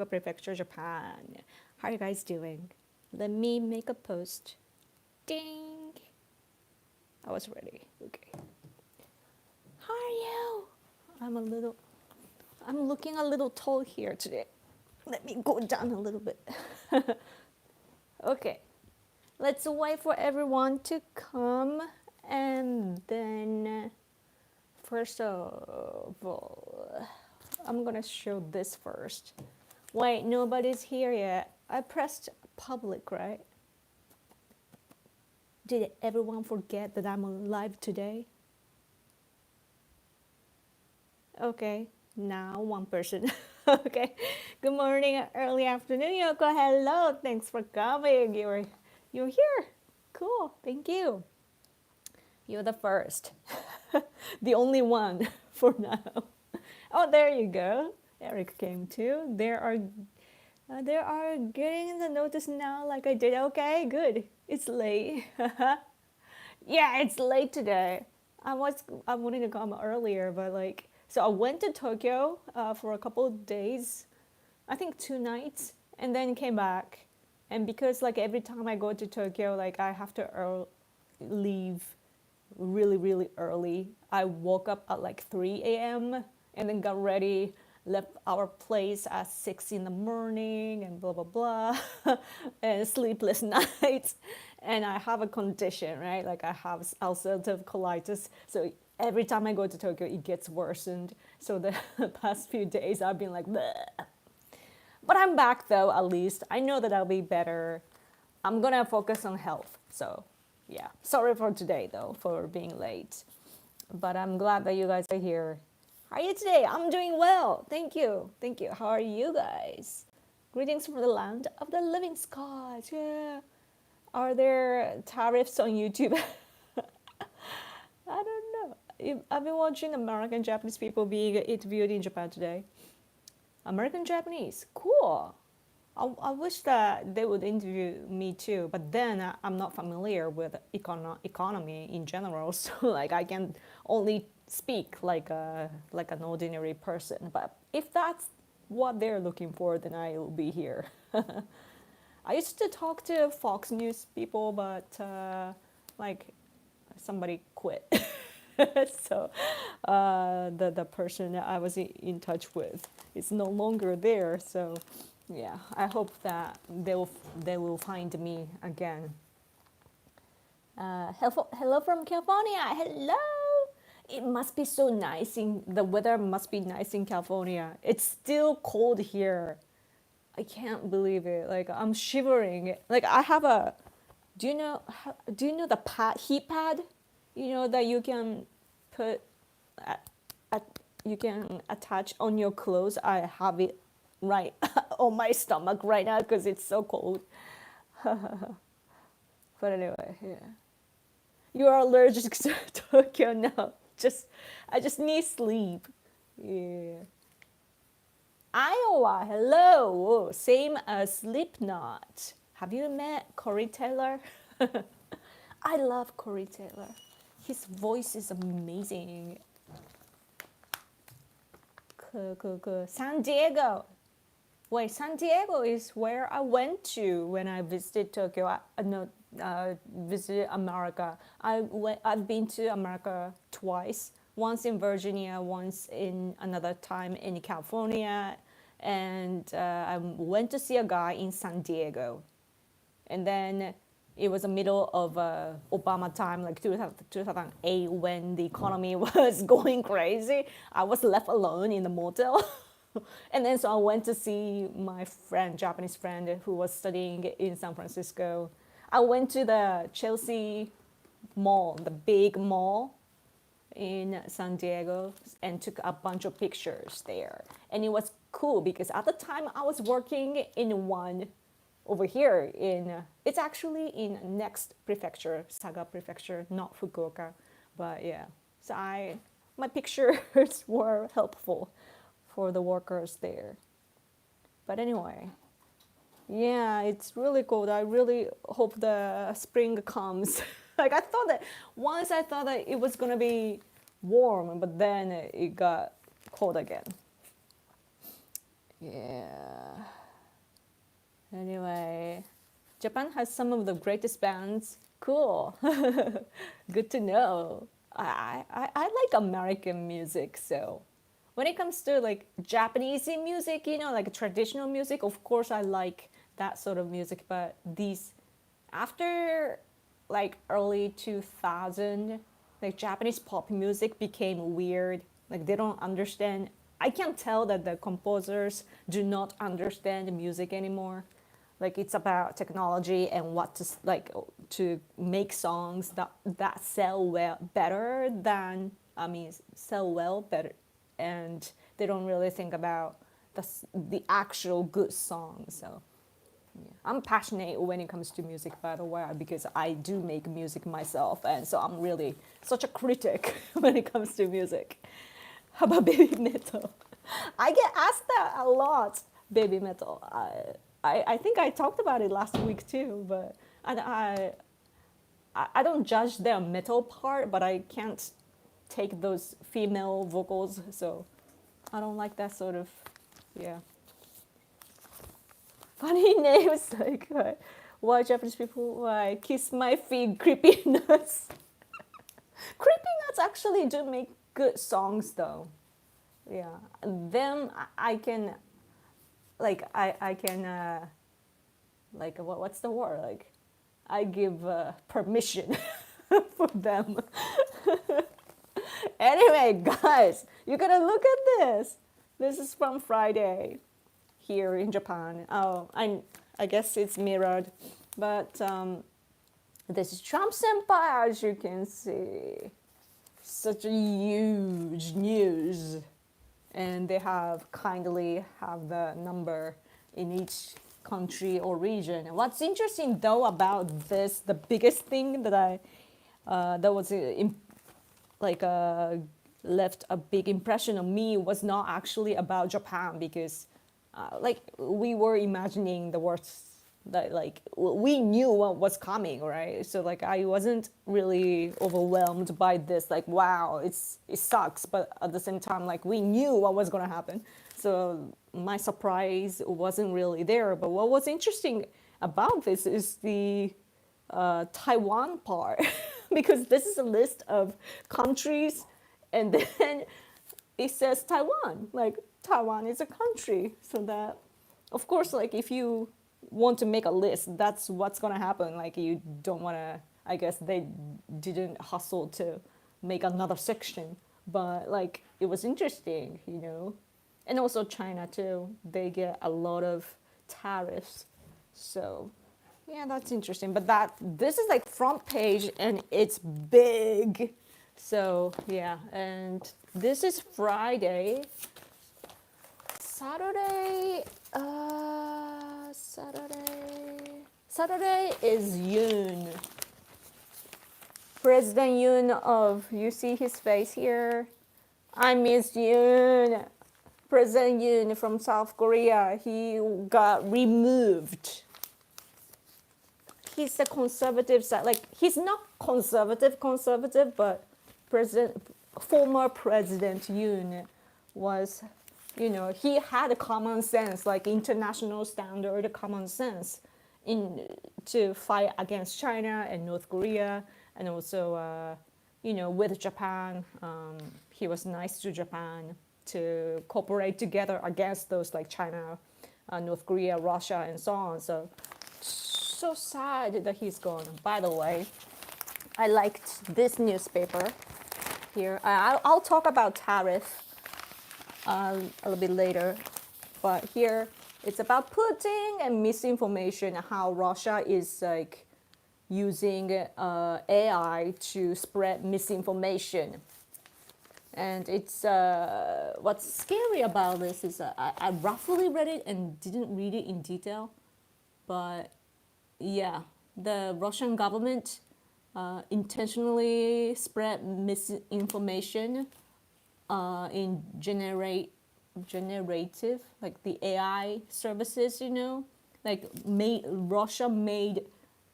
Prefecture, Japan. How are you guys doing? Let me make a post. Ding! I was ready. Okay. How are you? I'm looking a little tall here today. Let me go down a little bit. Okay. Let's wait for everyone to come, and then first of all, I'm gonna show this first. Wait, nobody's here yet. I pressed public, right? Did everyone forget that I'm live today? Okay, now one person. Okay, good morning, early afternoon, Yoko. Hello, thanks for coming. You're here. Cool, thank you. You're the first, the only one for now. Oh, there you go. Eric came too. There are getting the notice now like I did. Okay, good. It's late. Yeah, it's late today. I wanted to come earlier, but so I went to Tokyo for a couple of days, I think 2 nights, and then came back. And because every time I go to Tokyo, I have to leave really, really early. I woke up at 3 a.m. and then got ready, left our place at 6 in the morning and blah, blah, blah, and sleepless nights. And I have a condition, right? I have ulcerative colitis. So every time I go to Tokyo, it gets worsened. So the past few days, I've been bleh. But I'm back though, at least. I know that I'll be better. I'm gonna focus on health. So yeah, sorry for today though, for being late. But I'm glad that you guys are here. How are you today? I'm doing well. Thank you. Thank you. How are you guys? Greetings from the land of the living Scott. Yeah. Are there tariffs on YouTube? I don't know. I've been watching American Japanese people being interviewed in Japan today. American Japanese, cool. I wish that they would interview me too, but then I'm not familiar with economy in general, so I can only speak like an ordinary person. But if that's what they're looking for, then I will be here. I used to talk to Fox News people, but somebody quit. So the person that I was in touch with is no longer there. So yeah, I hope that they will find me again. Hello from California. Hello. It must be so nice. The weather must be nice in California. It's still cold here. I can't believe it. I'm shivering. I have a. Do you know the heat pad? You know that you can put. You can attach on your clothes. I have it right on my stomach right now because it's so cold. But anyway, yeah. You are allergic to Tokyo now. I just need sleep. Yeah. Iowa, hello. Whoa, same as Slipknot. Have you met Corey Taylor? I love Corey Taylor. His voice is amazing. San Diego. Wait, San Diego is where I went to when I visited Tokyo. Visited America. I've been to America twice. Once in Virginia, once in another time in California, and I went to see a guy in San Diego, and then it was the middle of Obama time, 2008, when the economy was going crazy. I was left alone in the motel. And then so I went to see my Japanese friend who was studying in San Francisco. I went to the Chelsea Mall, the big mall in San Diego, and took a bunch of pictures there. And it was cool because at the time I was working in one over here it's actually in next prefecture, Saga prefecture, not Fukuoka. But yeah, so my pictures were helpful for the workers there. But anyway, yeah, it's really cold. I really hope the spring comes. I thought that it was gonna be warm, but then it got cold again. Yeah. Japan has some of the greatest bands. Cool. Good to know. I like American music, so when it comes to like Japanese music, like traditional music, of course I like that sort of music, but these after like early 2000, like Japanese pop music became weird. Like they don't understand. I can tell that the composers do not understand the music anymore. Like it's about technology and what to like to make songs that sell well better than sell well better, and they don't really think about the actual good songs. So yeah. I'm passionate when it comes to music, by the way, because I do make music myself, and so I'm really such a critic when it comes to music. How about baby metal? I get asked that a lot. Baby metal. I think I talked about it last week too, but I don't judge their metal part, but I can't take those female vocals, so I don't like that sort of, yeah. Funny names like why Japanese people why kiss my feet, creepy nuts. Creepy nuts actually do make good songs though. Yeah, them I can like I can like what's the word like I give permission for them. Anyway, guys, you gotta look at this. This is from Friday here in Japan. Oh, I guess it's mirrored, but this is Trump senpai, as you can see. Such a huge news, and they have kindly have the number in each country or region. And what's interesting though about this, the biggest thing that that was left a big impression on me was not actually about Japan, because like we were imagining the worst, that like we knew what was coming, right? So like I wasn't really overwhelmed by this, like wow, it sucks, but at the same time like we knew what was going to happen, so my surprise wasn't really there. But what was interesting about this is the Taiwan part because this is a list of countries, and then it says Taiwan, like Taiwan is a country. So that, of course, like if you want to make a list, that's what's gonna happen. Like you don't wanna, I guess they didn't hustle to make another section, but like it was interesting, And also China too, they get a lot of tariffs. So yeah, that's interesting. But this is like front page and it's big. So yeah, and this is Friday. Saturday is Yoon. President Yoon you see his face here? I miss Yoon. President Yoon from South Korea, he got removed. He's the conservative side, like he's not conservative, but former President Yoon was, he had a common sense, like international standard common sense to fight against China and North Korea, and also, with Japan. He was nice to Japan to cooperate together against those like China, North Korea, Russia, and so on. So sad that he's gone. By the way, I liked this newspaper here. I'll talk about tariff a little bit later, but here it's about Putin and misinformation, how Russia is like using AI to spread misinformation. And it's what's scary about this is I roughly read it and didn't read it in detail, but yeah, the Russian government intentionally spread misinformation in generative, like the AI services, like Russia made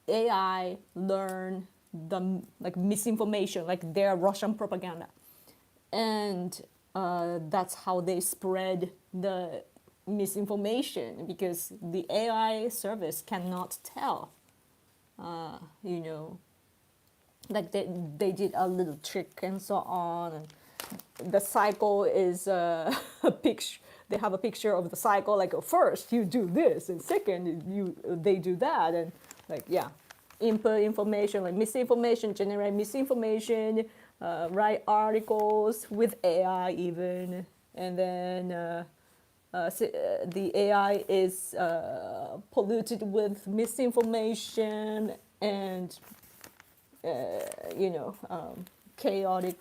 AI learn the like misinformation, like their Russian propaganda, and that's how they spread the misinformation, because the AI service cannot tell you know, like they did a little trick and so on. And the cycle is a picture. They have a picture of the cycle. Like first you do this, and second they do that, and like yeah, input information like misinformation, generate misinformation, write articles with AI even, and then. The AI is polluted with misinformation and you know, chaotic,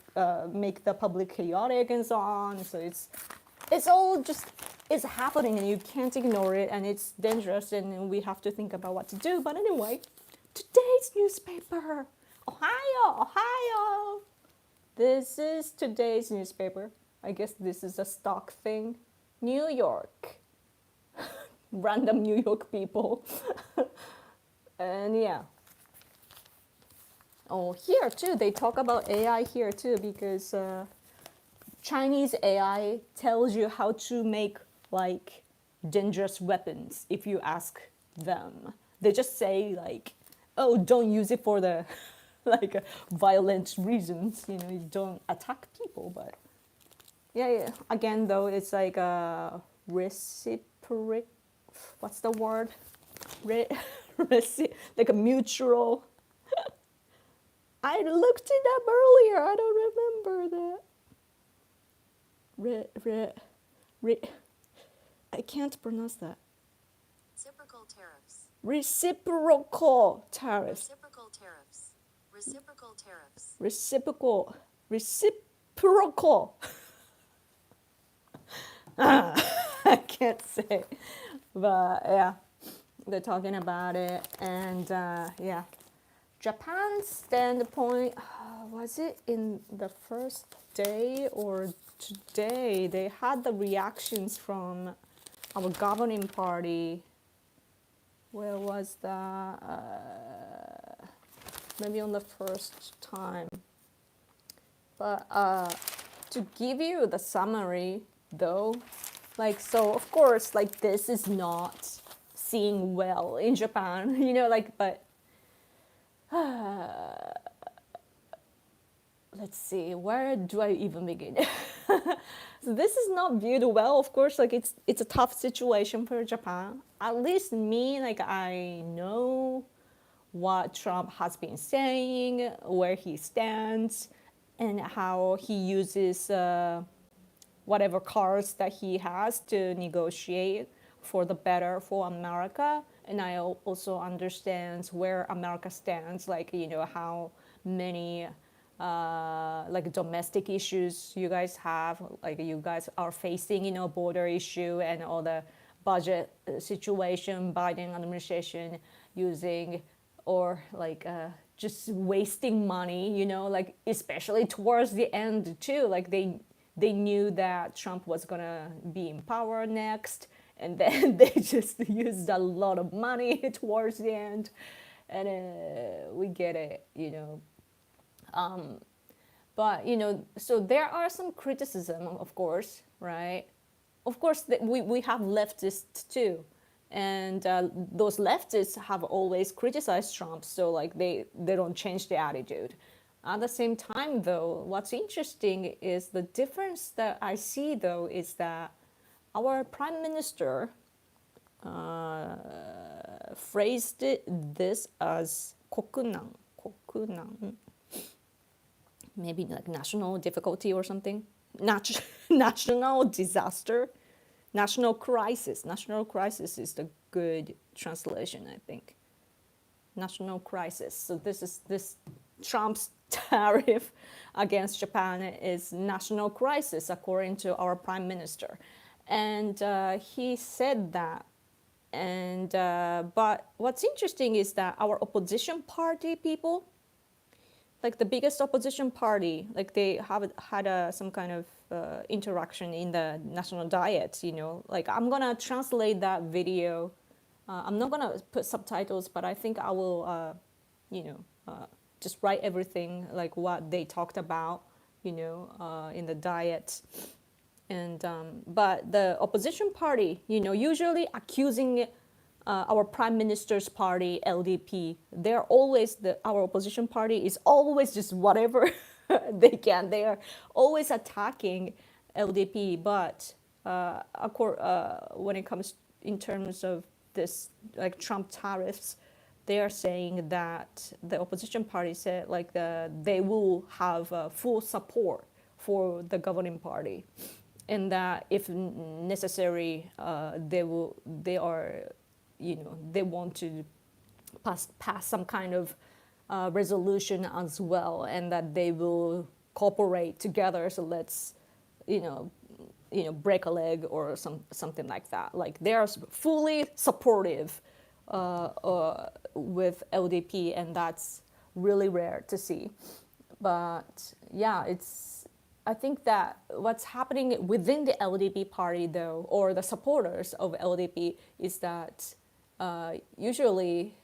make the public chaotic and so on. So it's all just it's happening and you can't ignore it and it's dangerous and we have to think about what to do. But anyway, today's newspaper, Ohio. This is today's newspaper. I guess this is a stock thing. New York. Random New York people. And yeah. Oh, here too, they talk about AI here too because Chinese AI tells you how to make like dangerous weapons if you ask them. They just say like, oh, don't use it for the like violent reasons, you know, you don't attack people. But yeah. Again, though, it's like a reciproc. What's the word? Like a mutual. I looked it up earlier. I don't remember that. I can't pronounce that. Reciprocal tariffs. Reciprocal tariffs. Reciprocal tariffs. Reciprocal tariffs. Reciprocal. I can't say, but yeah, they're talking about it, and yeah, Japan's standpoint. Was it in the first day or today? They had the reactions from our governing party. Where was that? Maybe on the first time. But to give you the summary, though, like, so of course, like, this is not seeing well in Japan, you know, like, but let's see, where do I even begin? So this is not viewed well, of course, like, it's a tough situation for Japan. At least me, like, I know what Trump has been saying, where he stands, and how he uses whatever cards that he has to negotiate for the better for America. And I also understand where America stands, like, you know, how many like domestic issues you guys have, like you guys are facing, you know, border issue and all the budget situation, Biden administration using or like just wasting money, you know, like especially towards the end too, like they knew that Trump was gonna be in power next, and then they just used a lot of money towards the end, and we get it, you know. But you know, so there are some criticism, of course, right? Of course, we have leftists too, and those leftists have always criticized Trump, so like they don't change their attitude. At the same time, though, what's interesting is the difference that I see, though, is that our prime minister phrased this as kokunan, maybe like national difficulty or something, national disaster, national crisis. National crisis is the good translation, I think. National crisis. So this Trump's tariff against Japan is national crisis, according to our prime minister, and he said that. And but what's interesting is that our opposition party people, like the biggest opposition party, like they have had some kind of interaction in the national diet, you know, like I'm gonna translate that video. I'm not gonna put subtitles, but I think I will, you know, just write everything like what they talked about, you know, in the diet. And but the opposition party, you know, usually accusing our prime minister's party, LDP, they're always our opposition party is always just whatever they can. They are always attacking LDP, but when it comes in terms of this, like Trump tariffs, they are saying that the opposition party said like they will have full support for the governing party, and that if necessary, they are, they want to pass some kind of resolution as well, and that they will cooperate together. So let's, you know, break a leg or something like that. Like they are fully supportive with LDP, and that's really rare to see. But yeah, I think that what's happening within the LDP party, though, or the supporters of LDP, is that usually,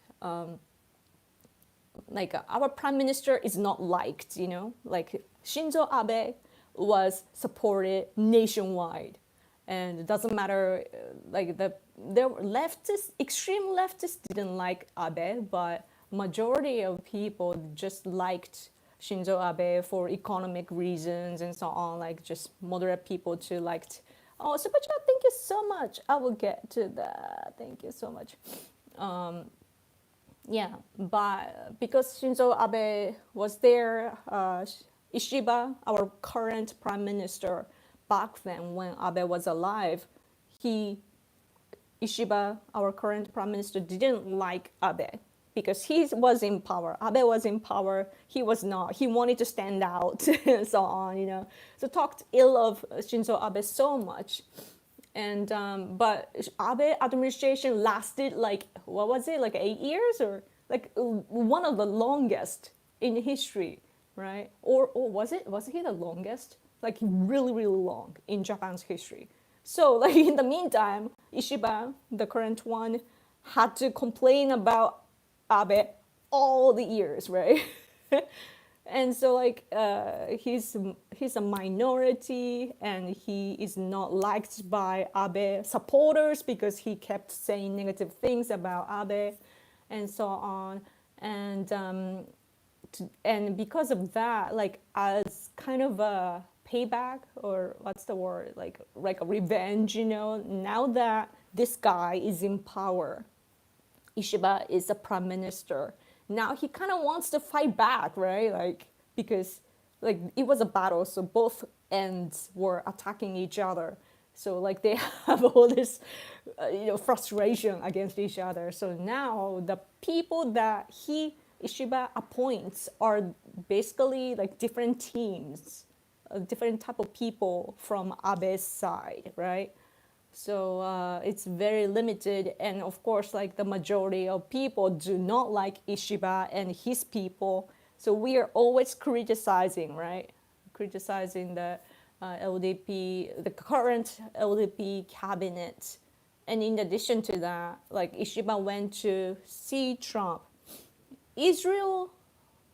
like our prime minister is not liked. Like Shinzo Abe was supported nationwide, and it doesn't matter. Like the leftists, extreme leftists, didn't like Abe, but majority of people just liked Shinzo Abe for economic reasons and so on. Like just moderate people too liked. Oh, super chat! Thank you so much. I will get to that. Thank you so much. Yeah, but because Shinzo Abe was there, Ishiba, our current prime minister, back then when Abe was alive, he Ishiba, our current prime minister, didn't like Abe because he was in power. Abe was in power. He was not. He wanted to stand out and so on. So talked ill of Shinzo Abe so much. And but Abe administration lasted like, what was it, like 8 years, or like one of the longest in history, right? Or was he the longest? Like really really long in Japan's history. So like in the meantime, Ishiba, the current one, had to complain about Abe all the years, right? And so like he's a minority, and he is not liked by Abe supporters because he kept saying negative things about Abe and so on. And because of that, like as kind of a payback, or what's the word, like a revenge, now that this guy is in power, Ishiba is the prime minister. Now he kind of wants to fight back, right? Like because like it was a battle, so both ends were attacking each other. So like they have all this, frustration against each other. So now the people that Ishiba appoints are basically like different teams, different type of people from Abe's side, right? So it's very limited, and of course, like the majority of people do not like Ishiba and his people. So we are always criticizing, right? Criticizing the LDP, the current LDP cabinet. And in addition to that, like Ishiba went to see Trump. Israel,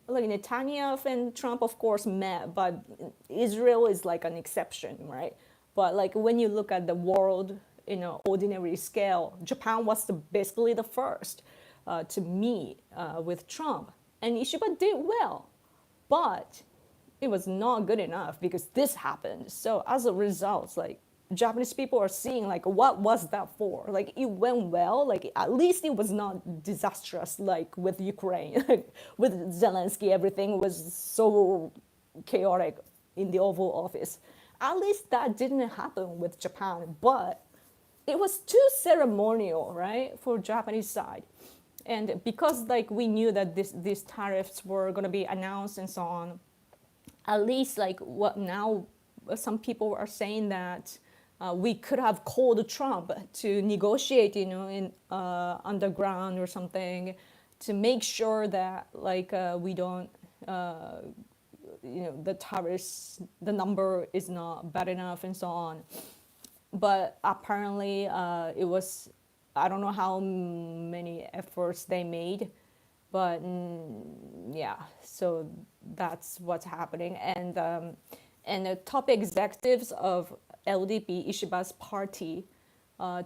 like Netanyahu and Trump, of course, met, but Israel is like an exception, right? But like when you look at the world in an ordinary scale, Japan was basically the first to meet with Trump, and Ishiba did well, but it was not good enough because this happened. So as a result, like Japanese people are seeing like, what was that for? Like it went well, like at least it was not disastrous like with Ukraine. With Zelensky, everything was so chaotic in the Oval Office. At least that didn't happen with Japan, but it was too ceremonial, right, for Japanese side. And because like we knew that these tariffs were going to be announced and so on, at least like what now some people are saying that we could have called Trump to negotiate, in underground or something, to make sure that like we don't, the tariffs, the number is not bad enough and so on. But apparently it was, I don't know how many efforts they made, but yeah, so that's what's happening. And the top executives of LDP, Ishiba's party,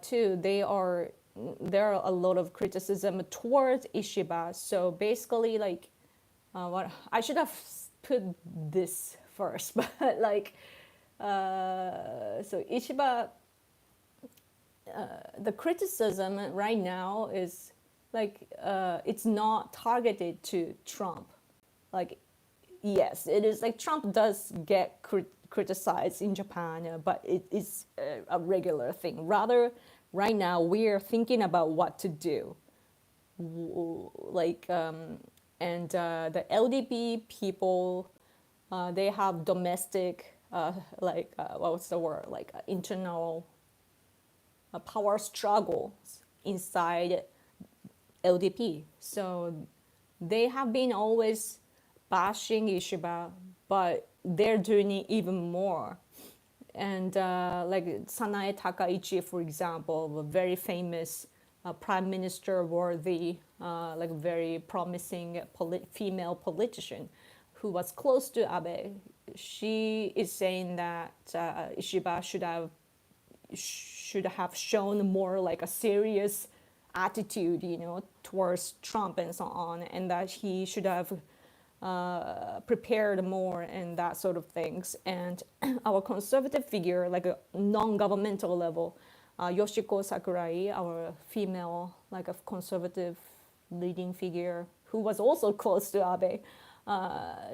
too, they are there are a lot of criticism towards Ishiba. So basically, like, what I should have put this first, but like, so Ishiba, the criticism right now is like it's not targeted to Trump. Like, yes, it is like Trump does get criticized in Japan, but it is a regular thing. Rather, right now we're thinking about what to do. Like, and the LDP people, they have domestic, like, what's the word? Like internal power struggles inside LDP. So they have been always bashing Ishiba, but they're doing it even more. And like Sanae Takaichi, for example, a very famous prime minister worthy, like very promising female politician who was close to Abe, she is saying that Ishiba should have shown more like a serious attitude, towards Trump and so on, and that he should have prepared more and that sort of things. And our conservative figure, like a non-governmental level, Yoshiko Sakurai, our female, like a conservative leading figure who was also close to Abe,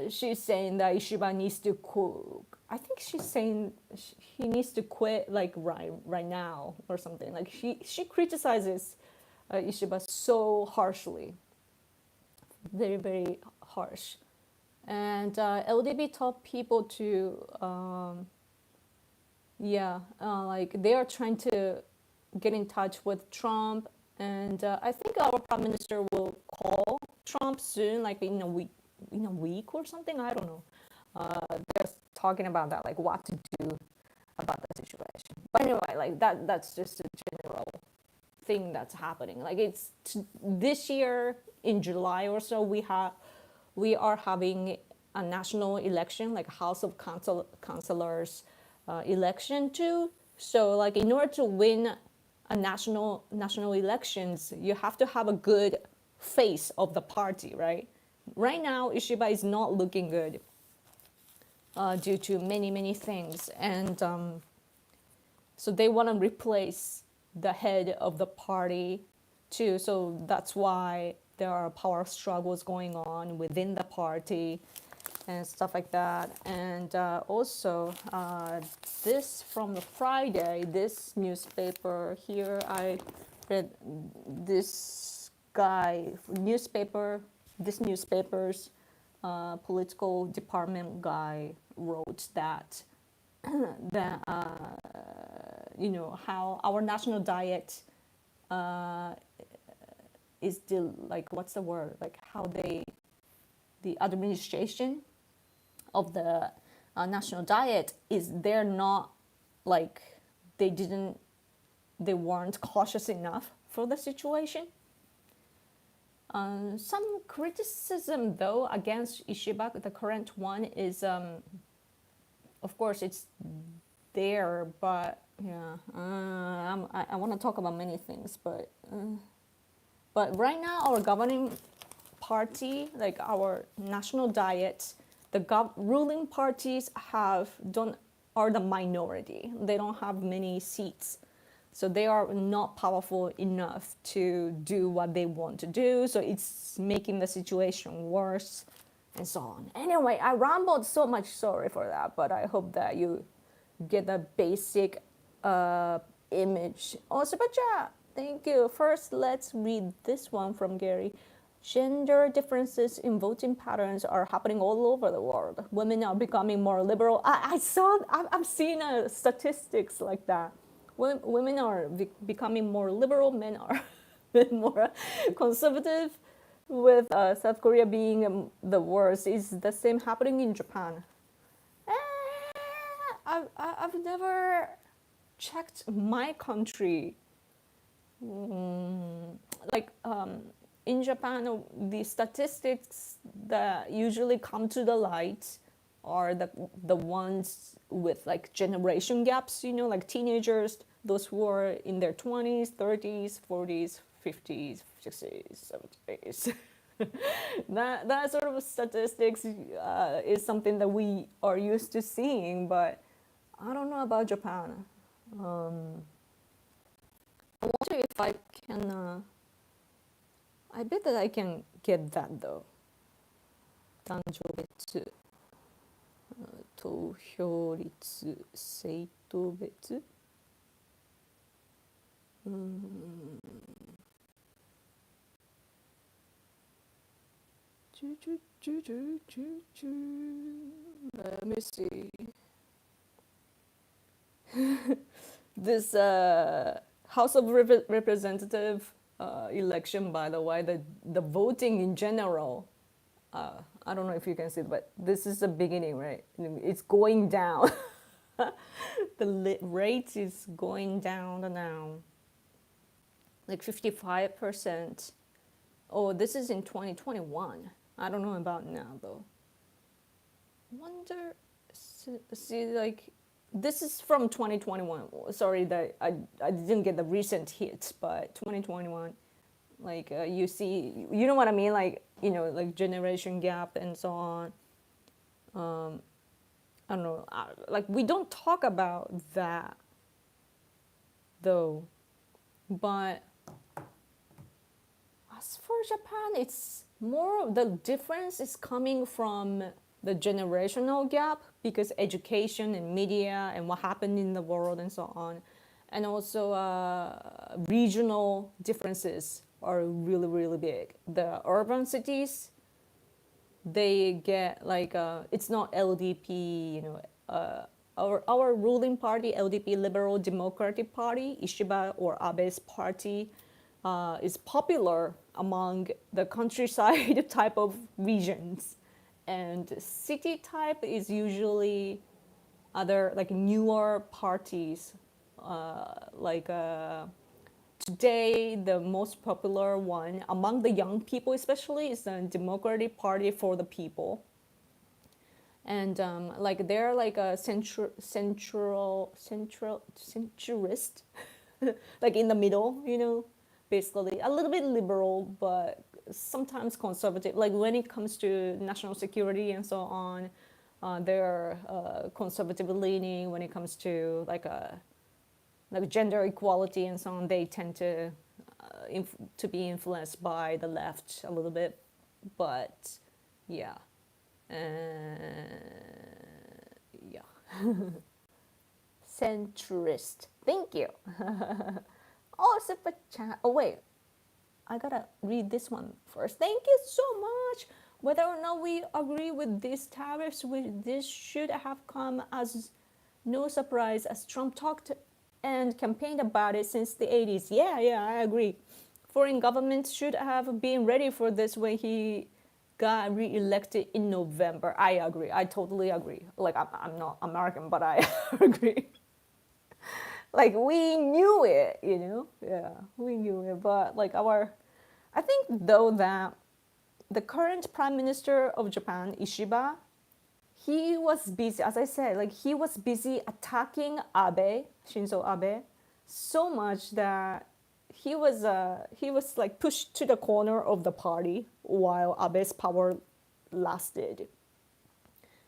she's saying that Ishiba needs to I think she's saying he needs to quit like right now or something. Like she criticizes Ishiba so harshly, very very harsh, and LDP top people to like they are trying to get in touch with Trump, and I think our prime minister will call Trump soon, like in a week or something. I don't know. They're talking about that, like what to do about the situation. But anyway, like that's just a general thing that's happening. Like it's this year in July or so, we are having a national election, like House of Councilors election too. So like in order to win a national elections, you have to have a good face of the party, right? Right now, Ishiba is not looking good due to many things, and so they want to replace the head of the party too. So that's why there are power struggles going on within the party and stuff like that. And also, this from the Friday, this newspaper here, I read this newspaper's political department guy wrote that that how our national diet is like, what's the word, like how the administration of the national diet is, they're not like they weren't cautious enough for the situation. Some criticism though against Ishiba, the current one, is of course it's there, but yeah, I want to talk about many things, but right now our governing party, like our national diet, the ruling parties are the minority. They don't have many seats, so they are not powerful enough to do what they want to do. So it's making the situation worse, and so on. Anyway, I rambled so much. Sorry for that, but I hope that you get a basic image. Oh, Sebacha, thank you. First, let's read this one from Gary. Gender differences in voting patterns are happening all over the world. Women are becoming more liberal. I've seen statistics like that. Women are becoming more liberal. Men are more conservative. With South Korea being the worst, is the same happening in Japan? I've never checked my country. Like in Japan, the statistics that usually come to the light are the ones with like generation gaps. Like teenagers those who are in their 20s, 30s, 40s, 50s, 60s, 70s. That sort of statistics is something that we are used to seeing, but I don't know about Japan. I wonder if I can. I bet that I can get that though. 男女別、投票率、政党別。Let me see. This House of Representative election, by the way, the voting in general, I don't know if you can see it, but this is the beginning, right? It's going down. The rate is going down now. Like 55%. Oh, this is in 2021. I don't know about now, though. Wonder, see, like, this is from 2021. Sorry that I didn't get the recent hits, but 2021, like, you see, you know what I mean? Like, you know, like generation gap and so on. I don't know, like, we don't talk about that, though. But as for Japan, it's more of the difference is coming from the generational gap, because education and media and what happened in the world and so on, and also regional differences are really, really big. The urban cities, they get like it's not LDP, you know, our ruling party, LDP, Liberal Democratic Party, Ishiba or Abe's party, is popular among the countryside type of regions, and city type is usually other like newer parties, like today the most popular one among the young people especially is the Democratic Party for the People. And like they're like a centrist, like in the middle, you know, basically a little bit liberal, but sometimes conservative. Like when it comes to national security and so on, they're conservative leaning. When it comes to like gender equality and so on, they tend to be influenced by the left a little bit. But yeah. Yeah. Centrist. Thank you. Oh, super chat. Oh, wait. I gotta read this one first. Thank you so much. Whether or not we agree with these tariffs, this should have come as no surprise, as Trump talked and campaigned about it since the 80s. Yeah, I agree. Foreign governments should have been ready for this when he got re-elected in November. I agree. I totally agree. Like, I'm not American, but I agree. Like, we knew it, you know? Yeah, we knew it. But, like, I think, though, that the current Prime Minister of Japan, Ishiba, he was busy, as I said, like, he was busy attacking Shinzo Abe, so much that he was like pushed to the corner of the party while Abe's power lasted,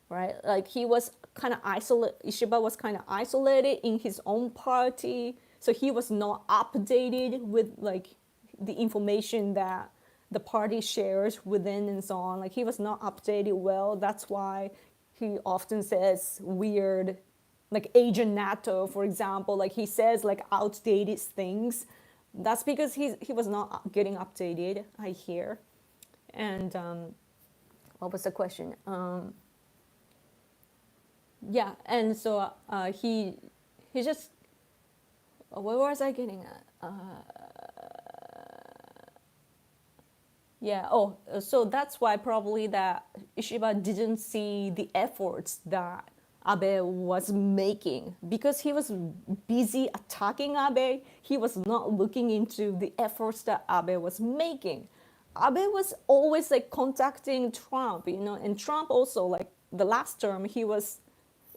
right? Like he was kind of isolated. Ishiba was kind of isolated in his own party, so he was not updated with like the information that the party shares within and so on. Like he was not updated well. That's why he often says weird, like Agent NATO, for example. Like he says like outdated things. That's because he was not getting updated, I hear. And what was the question? Yeah, and so he just, where was I getting at? Yeah, so that's why probably that Ishiba didn't see the efforts that Abe was making, because he was busy attacking Abe. He was not looking into the efforts that Abe was making. Abe was always like contacting Trump, you know, and Trump also, like the last term, it was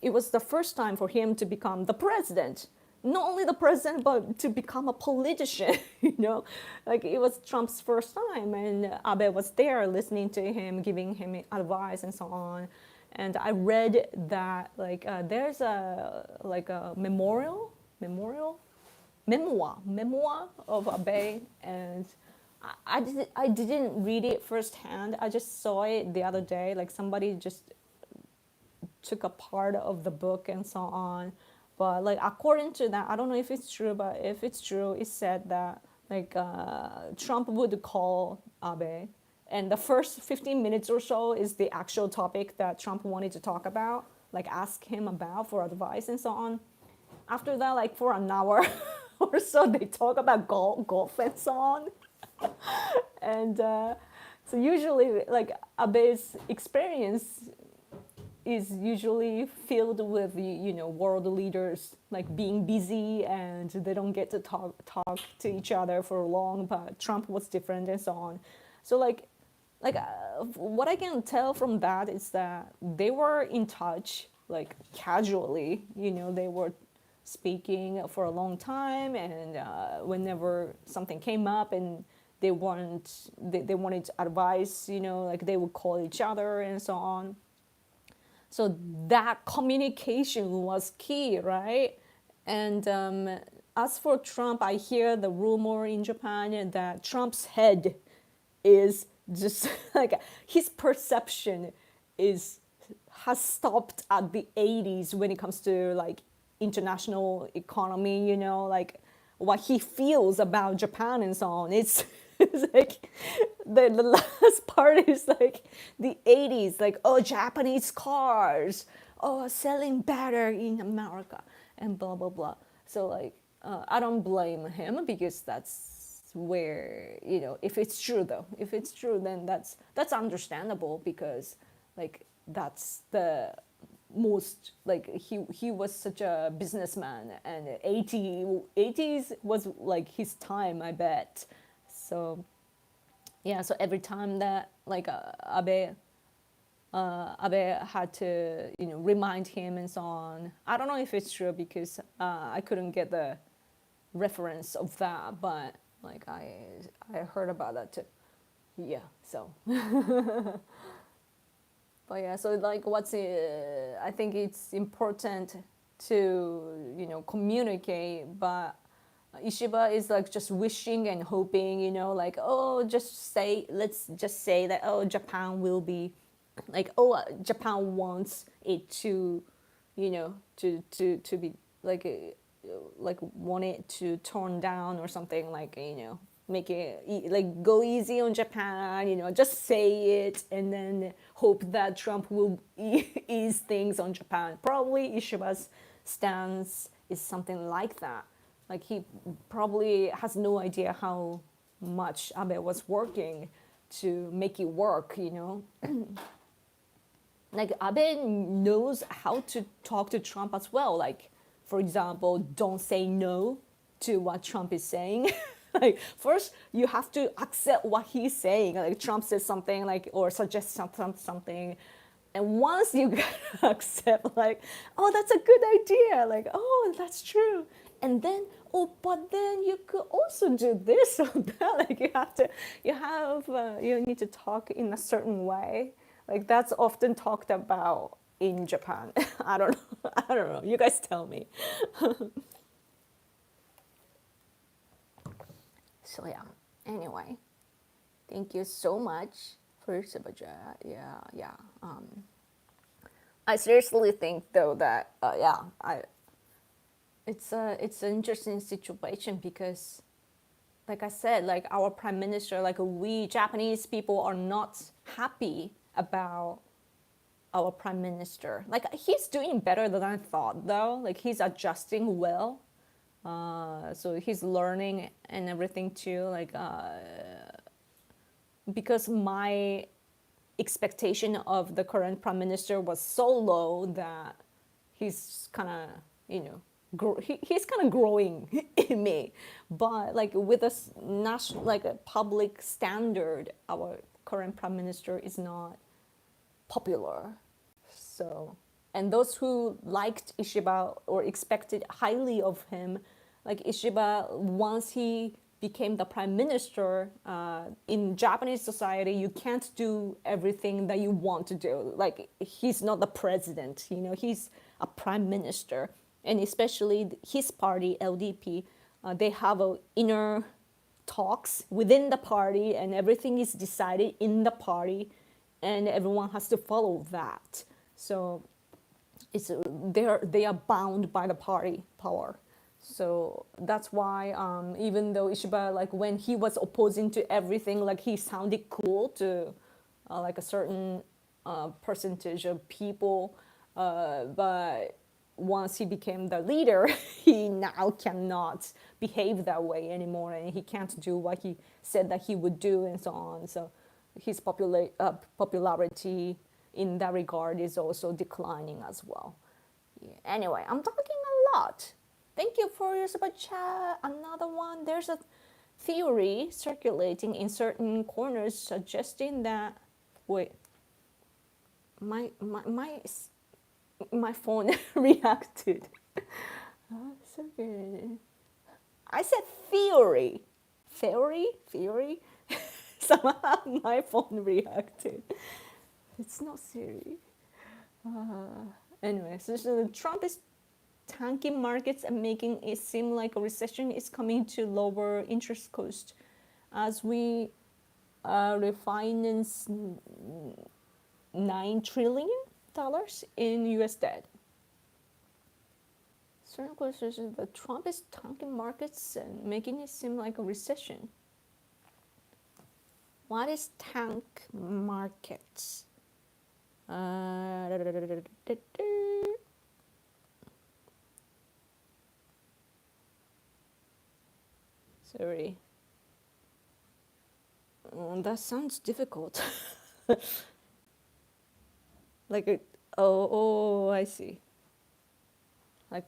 the first time for him to become the president. not only the president, but to become a politician. Like it was Trump's first time, and Abe was there listening to him, giving him advice and so on. And I read that like there's a memoir of Abe, and I didn't read it firsthand. I just saw it the other day. Like somebody just took a part of the book and so on. But like according to that, I don't know if it's true, but if it's true, it said that like Trump would call Abe, and the first 15 minutes or so is the actual topic that Trump wanted to talk about, like ask him about for advice and so on. After that, like for an hour or so, they talk about golf and so on. And so usually, like Abe's experience is usually filled with world leaders like being busy and they don't get to talk to each other for long. But Trump was different and so on. So what I can tell from that is that they were in touch like casually. They were speaking for a long time, and whenever something came up and they wanted advice, like they would call each other and so on. So that communication was key, right? And as for Trump, I hear the rumor in Japan that Trump's head is just like his perception is has stopped at the 80s when it comes to like international economy, like what he feels about Japan and so on. It's like the last part is like the 80s, like, oh, Japanese cars, oh, selling better in America, and blah, blah, blah. So, like, I don't blame him because that's where, if it's true though, if it's true, then that's understandable because, like, that's the most like he was such a businessman, and 80s was like his time, I bet. So yeah, so every time that like Abe had to remind him and so on. I don't know if it's true because I couldn't get the reference of that, but like I heard about that too. Yeah, so but yeah, so like I think it's important to communicate, but Ishiba is like just wishing and hoping, like, oh, let's just say that, oh, Japan will be like, oh, Japan wants it to, to be like like want it to turn down or something, like make it like go easy on Japan, just say it and then hope that Trump will ease things on Japan. Probably Ishiba's stance is something like that. Like he probably has no idea how much Abe was working to make it work, Like Abe knows how to talk to Trump as well. Like, for example, don't say no to what Trump is saying. Like first you have to accept what he's saying. Like Trump says something like or suggests something. And once you accept like, oh, that's a good idea, like, oh, that's true. And then, oh, but then you could also do this or that. Like you need to talk in a certain way. Like that's often talked about in Japan. I don't know. I don't know. You guys tell me. So yeah. Anyway, thank you so much for Sabaja. Yeah, yeah. I seriously think though that it's an interesting situation because, like I said, like our prime minister, like we Japanese people are not happy about our prime minister. Like he's doing better than I thought though. Like he's adjusting well. So he's learning and everything too. Like because my expectation of the current prime minister was so low that he's kind of he's kind of growing in me. But like with a national like a public standard, our current prime minister is not popular. So And those who liked Ishiba or expected highly of him, like Ishiba, once he became the prime minister in Japanese society, you can't do everything that you want to do. Like he's not the president, he's a prime minister, and especially his party LDP, they have a inner talks within the party, and everything is decided in the party, and everyone has to follow that. So they are bound by the party power. So that's why even though Ishiba, like when he was opposing to everything, like he sounded cool to like a certain percentage of people, but once he became the leader, he now cannot behave that way anymore, and he can't do what he said that he would do, and so on. So his popularity in that regard is also declining as well. Yeah. Anyway, I'm talking a lot. Thank you for your super chat. Another one. There's a theory circulating in certain corners suggesting that. Wait. My phone reacted. So good. I said theory. Theory. Somehow my phone reacted. It's not Siri. Anyway, so Trump is tanking markets and making it seem like a recession is coming to lower interest cost as we refinance $9 trillion in US debt. Certain questions is that Trump is tanking markets and making it seem like a recession. What is tank markets? Sorry. That sounds difficult. Like, I see. Like,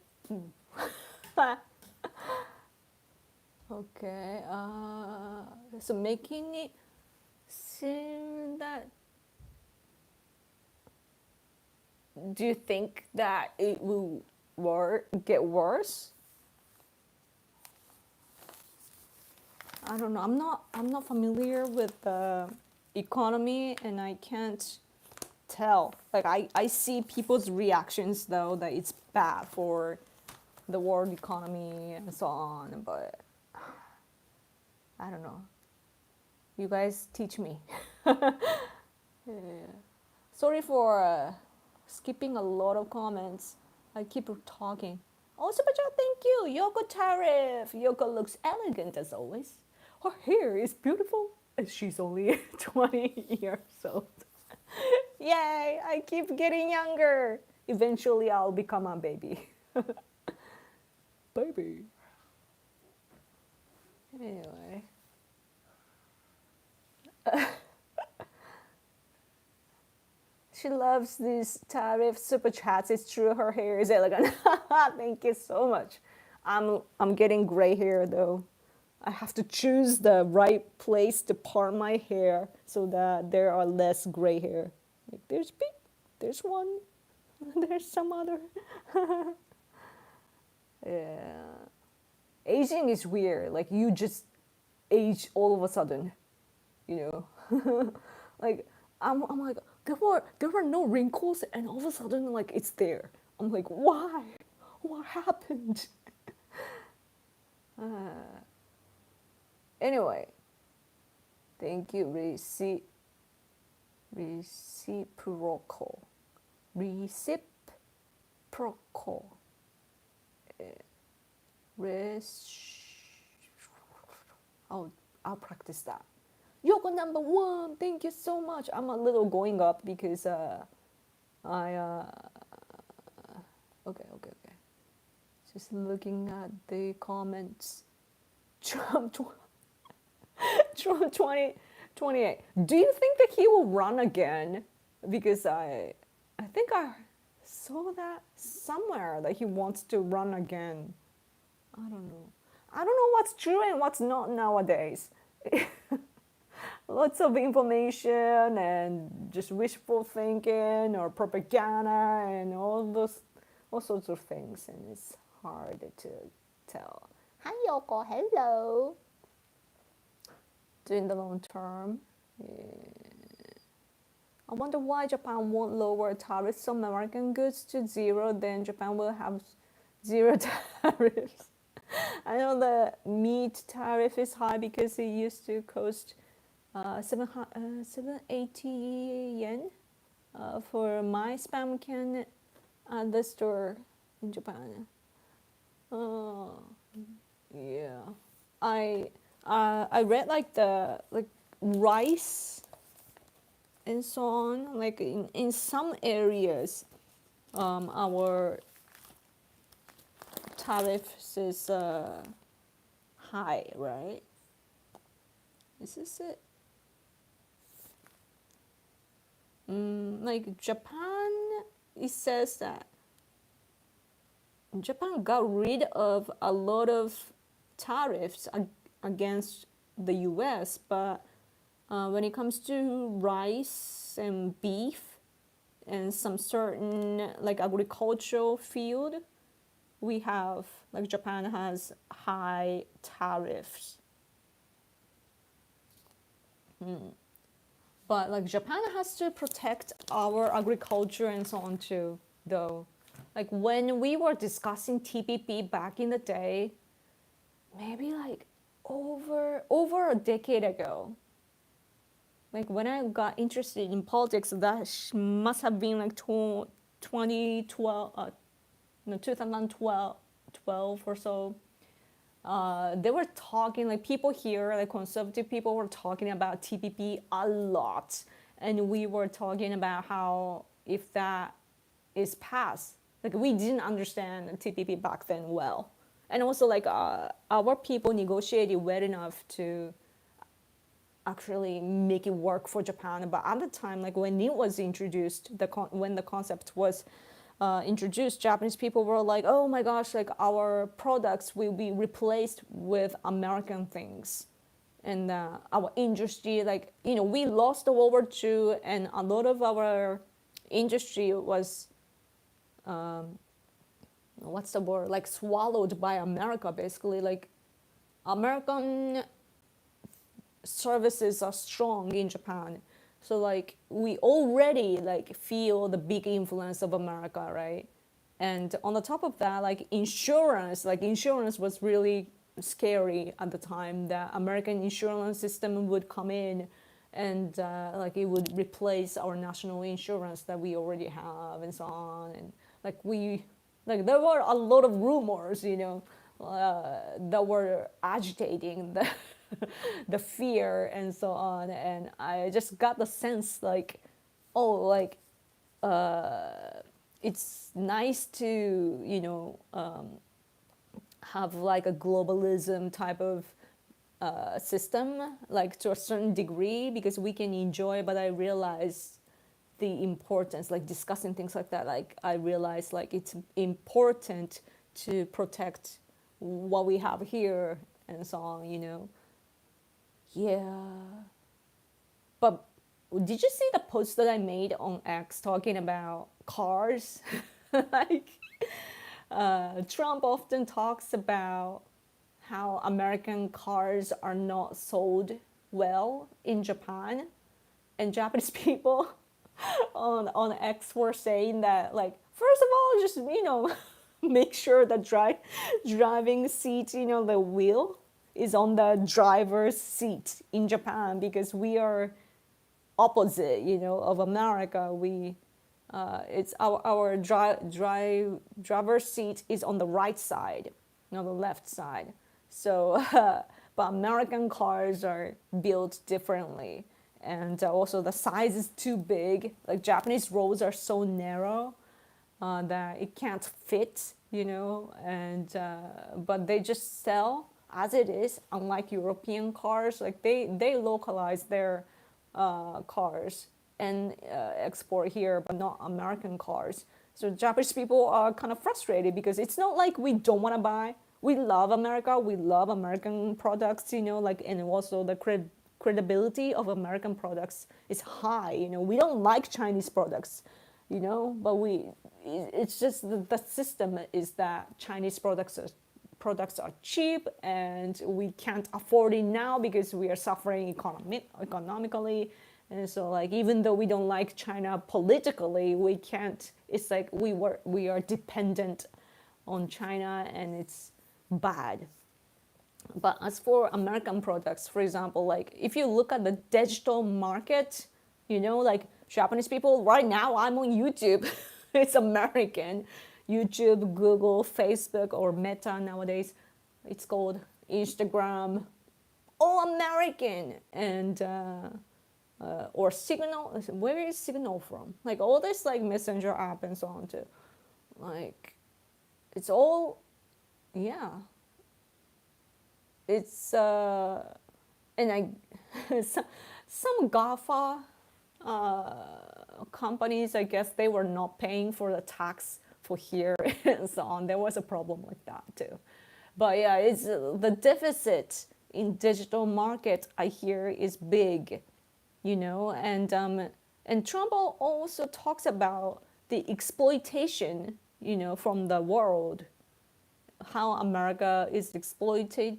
okay. So making it seem that. Do you think that it will get worse? I don't know. I'm not familiar with the economy, and I can't tell. Like I see people's reactions though that it's bad for the world economy and so on, but I don't know. You guys teach me. Yeah. Sorry for skipping a lot of comments. I keep talking. Oh, super chat, thank you. Yoko Tariff. Yoko looks elegant as always. Her hair is beautiful, and she's only 20 years old. Yay, I keep getting younger. Eventually, I'll become a baby. Baby. Anyway. She loves these Tariff super chats. It's true, her hair is elegant. Thank you so much. I'm getting gray hair though. I have to choose the right place to part my hair so that there are less gray hair. Like there's big, there's one, there's some other. Yeah. Aging is weird. Like you just age all of a sudden, like I'm like there were no wrinkles, and all of a sudden like it's there. I'm like, why? What happened? Anyway, thank you. Reciprocal. I'll practice that. Yoko number one, thank you so much. I'm a little going up because okay. Just looking at the comments. Trump 2028. Do you think that he will run again? Because I think I saw that somewhere that he wants to run again. I don't know what's true and what's not nowadays. A lots of information and just wishful thinking or propaganda and all sorts of things, and it's hard to tell. Hi Yoko, hello. Doing the long term. I wonder why Japan won't lower tariffs on American goods to zero, then Japan will have zero tariffs. I know the meat tariff is high because it used to cost 780 yen for my spam can at the store in Japan. Oh, yeah. I read like the like rice and so on. Like in some areas, our tariffs is high, right? Is this it? Like Japan, it says that Japan got rid of a lot of tariffs against the US, but when it comes to rice and beef and some certain like agricultural field, we have like Japan has high tariffs. But like Japan has to protect our agriculture and so on too, though. Like when we were discussing TPP back in the day, maybe like over a decade ago. Like when I got interested in politics, that must have been like 2012, no, 2012 or so. They were talking, like people here, like conservative people were talking about TPP a lot. And we were talking about how if that is passed, like we didn't understand TPP back then well. And also like our people negotiated well enough to actually make it work for Japan. But at the time, like when it was introduced, when the concept was introduced, Japanese people were like, oh my gosh, like our products will be replaced with American things. And our industry, like, you know, we lost the World War II and a lot of our industry was, what's the word, like swallowed by America, basically. Like American services are strong in Japan. So like we already like feel the big influence of America, right? And on the top of that, like insurance was really scary at the time. That American insurance system would come in and like it would replace our national insurance that we already have and so on. And like there were a lot of rumors, you know, that were agitating the fear and so on. And I just got the sense like, oh, like it's nice to, you know, have like a globalism type of system, like to a certain degree, because we can enjoy. But I realized the importance, like discussing things like that, like I realized like it's important to protect what we have here and so on, you know. Yeah. But did you see the post that I made on X talking about cars? Like Trump often talks about how American cars are not sold well in Japan, and Japanese people on X were saying that, like, first of all, just, you know, make sure the driving seat, you know, the wheel is on the driver's seat in Japan, because we are opposite, you know, of America. We it's our driver's seat is on the right side, not the left side. So, but American cars are built differently, and also the size is too big. Like Japanese roads are so narrow that it can't fit, you know, and but they just sell as it is. Unlike European cars, like they localize their cars and export here, but not American cars. So Japanese people are kind of frustrated because it's not like we don't want to buy. We love America. We love American products, you know, like, and also the credibility of American products is high. We don't like Chinese products, but it's just the system is that Chinese products are cheap and we can't afford it now because we are suffering economically. And so like even though we don't like China politically, we can't. It's like we are dependent on China, and it's bad. But as for American products, for example, like if you look at the digital market, like Japanese people right now, I'm on YouTube. It's American. YouTube, Google, Facebook, or Meta nowadays. It's called Instagram. All American. And or Signal. Where is Signal from? Like all this like messenger app and so on too. Like it's all, yeah. It's and I some GAFA companies, I guess they were not paying for the tax for here and so on. There was a problem like that too. But yeah, it's the deficit in digital market I hear is big, and Trump also talks about the exploitation, from the world, how America is exploited,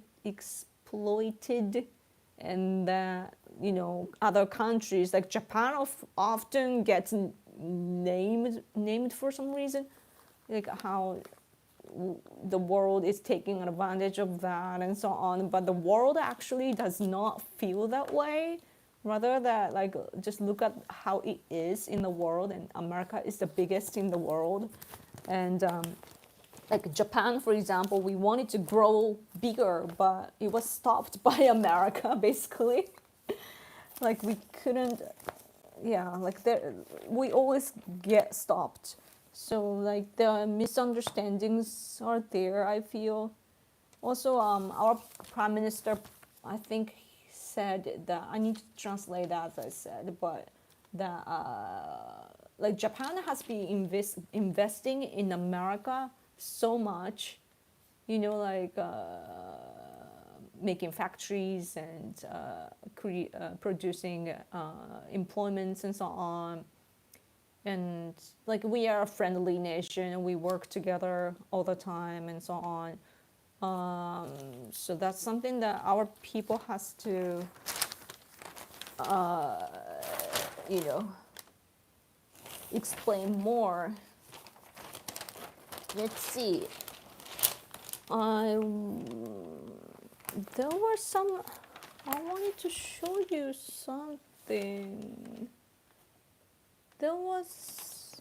and that other countries like Japan often gets named for some reason, like how the world is taking advantage of that and so on. But the world actually does not feel that way. Rather that like just look at how it is in the world, and America is the biggest in the world, and like Japan, for example, we wanted to grow bigger, but it was stopped by America, basically. Like we couldn't, yeah, like there, we always get stopped. So like the misunderstandings are there, I feel. Also, our prime minister, I think, said that I need to translate that as I said, but that like Japan has been investing in America so much, like making factories and producing employments and so on. And like we are a friendly nation and we work together all the time and so on. So that's something that our people has to, you know, explain more. Let's see. There were some. I wanted to show you something. There was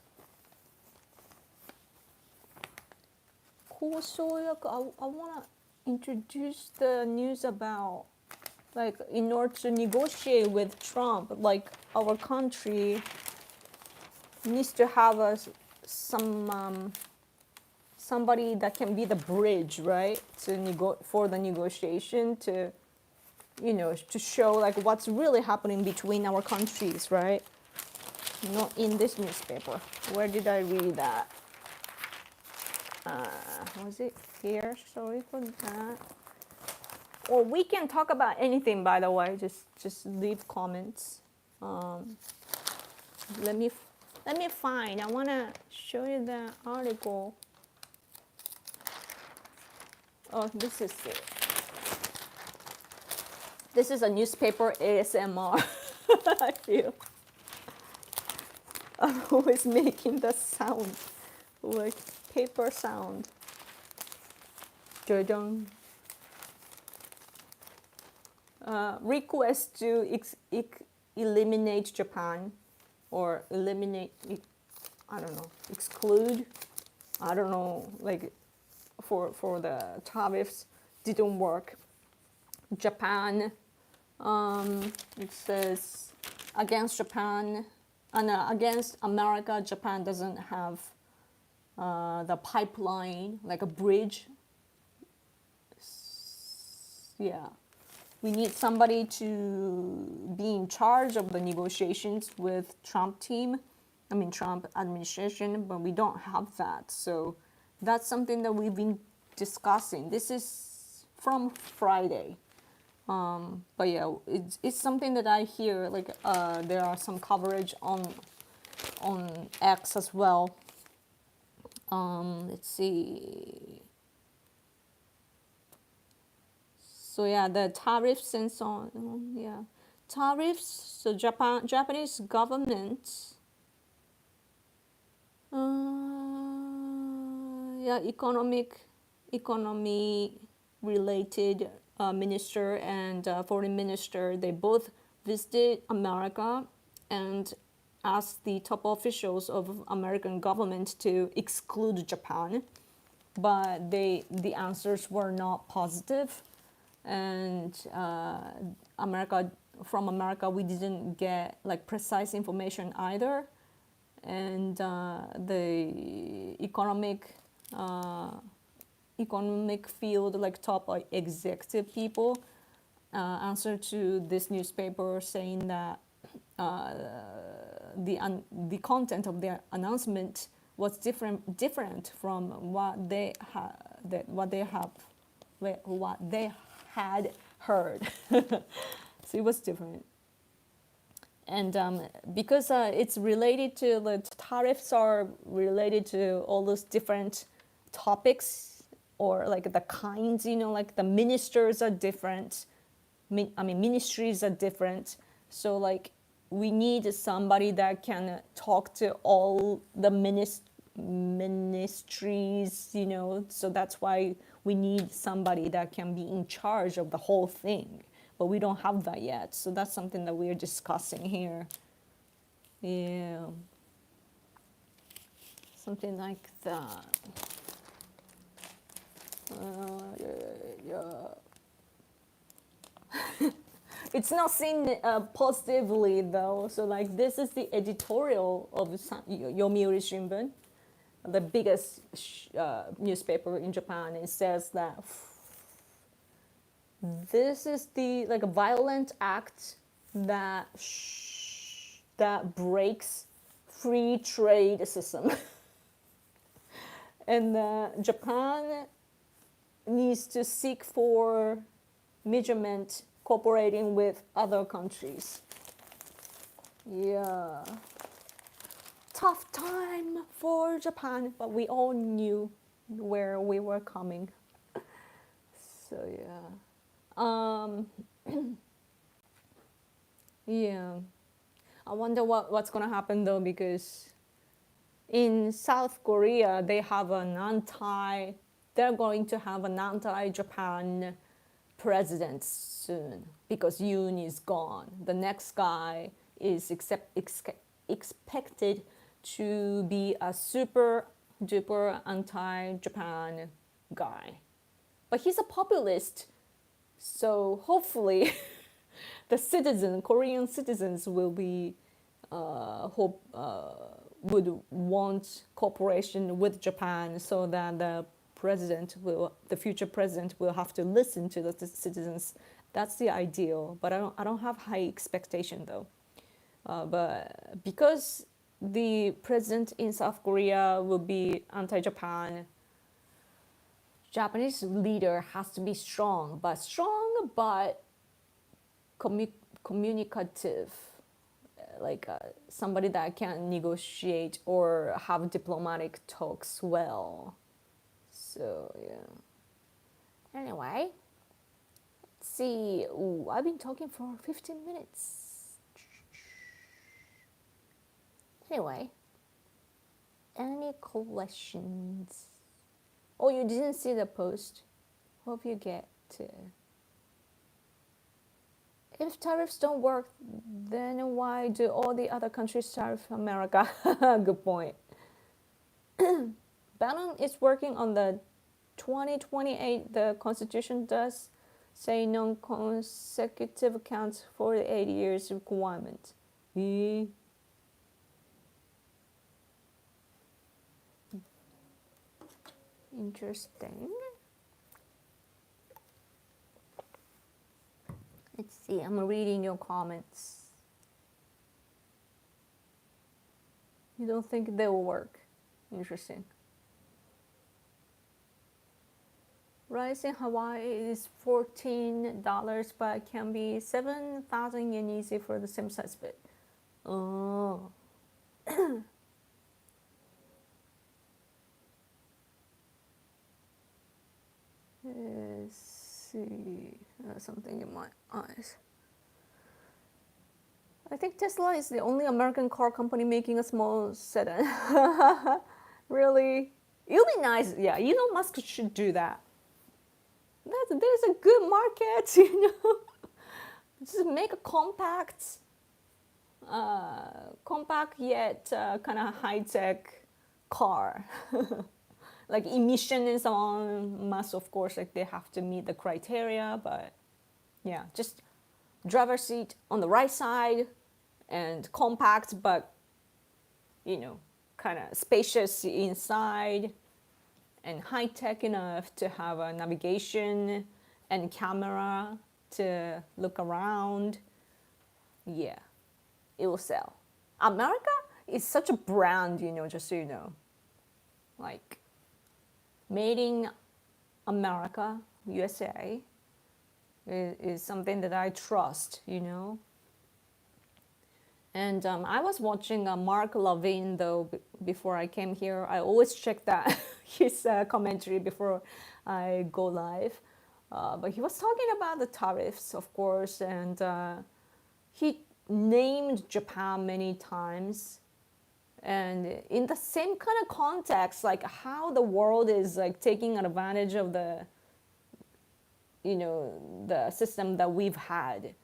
交渉役. I want to introduce the news about, like, in order to negotiate with Trump, like our country needs to have somebody that can be the bridge, right, to for the negotiation, to to show like what's really happening between our countries, right? Not in this newspaper. Where did I read that? Was it here? Sorry for that. Or we can talk about anything, by the way. Just leave comments. Let me find. I wanna show you the article. Oh, this is it. This is a newspaper ASMR. I feel I'm always making the sound, like paper sound. Jodong. Request to eliminate Japan, or eliminate, I don't know, exclude, I don't know, like for the tariffs didn't work. Japan, it says against Japan, and against America, Japan doesn't have the pipeline, like a bridge. Yeah. We need somebody to be in charge of the negotiations with Trump administration, but we don't have that. So that's something that we've been discussing. This is from Friday. But yeah, it's something that I hear. Like there are some coverage on X as well. Let's see. So yeah, the tariffs and so on. Yeah, tariffs. So Japanese government. Yeah, economy related minister and foreign minister. They both visited America and asked the top officials of American government to exclude Japan, but the answers were not positive, and America from America we didn't get like precise information either, and the uh, economic field like top executive people answered to this newspaper saying that uh, the content of their announcement was different from what they what they had heard. So it was different, and because it's related to the tariffs are related to all those different topics, or like the kinds, like the ministers are different. I mean, ministries are different. So like we need somebody that can talk to all the ministries, so that's why we need somebody that can be in charge of the whole thing, but we don't have that yet, so that's something that we're discussing here. Yeah, something like that. Yeah, yeah. It's not seen positively though. So like this is the editorial of Yomiuri Shimbun, the biggest newspaper in Japan. It says that this is the like a violent act that that breaks free trade system, and Japan needs to seek for measurement cooperating with other countries. Yeah, tough time for Japan, but we all knew where we were coming. So yeah, yeah. I wonder what's gonna happen though, because in South Korea they're going to have an anti-Japan president soon because Yoon is gone. The next guy is expected to be a super duper anti-Japan guy, but he's a populist, so hopefully Korean citizens will be would want cooperation with Japan, so that the future president will have to listen to the citizens. That's the ideal, but I don't have high expectation though. But because the president in South Korea will be anti-Japan, Japanese leader has to be strong, but communicative, like somebody that can negotiate or have diplomatic talks well. So yeah. Anyway, let's see. Ooh, I've been talking for 15 minutes. Anyway, any questions? Oh, you didn't see the post. Hope you get to. If tariffs don't work, then why do all the other countries tariff America? Good point. Bannon is working on the 2028. The Constitution does say non-consecutive counts for the 8 years requirement. Interesting. Let's see, I'm reading your comments. You don't think they will work? Interesting. Rice in Hawaii is $14, but can be 7,000 yen easy for the same size bit. Oh, let's see. Something in my eyes. I think Tesla is the only American car company making a small sedan. Really? It would be nice. Yeah, Elon Musk should do that. There's a good market, Just make a compact yet kind of high tech car. Like emission and so on must, of course, like they have to meet the criteria, but yeah, just driver seat on the right side and compact, but kind of spacious inside and high tech enough to have a navigation and camera to look around. Yeah, it will sell. America is such a brand, just so you know. Like, made in America, USA, is something that I trust. And I was watching Mark Levin, though, before I came here. I always check that his commentary before I go live. But he was talking about the tariffs, of course, and he named Japan many times. And in the same kind of context, like how the world is like taking advantage of the system that we've had.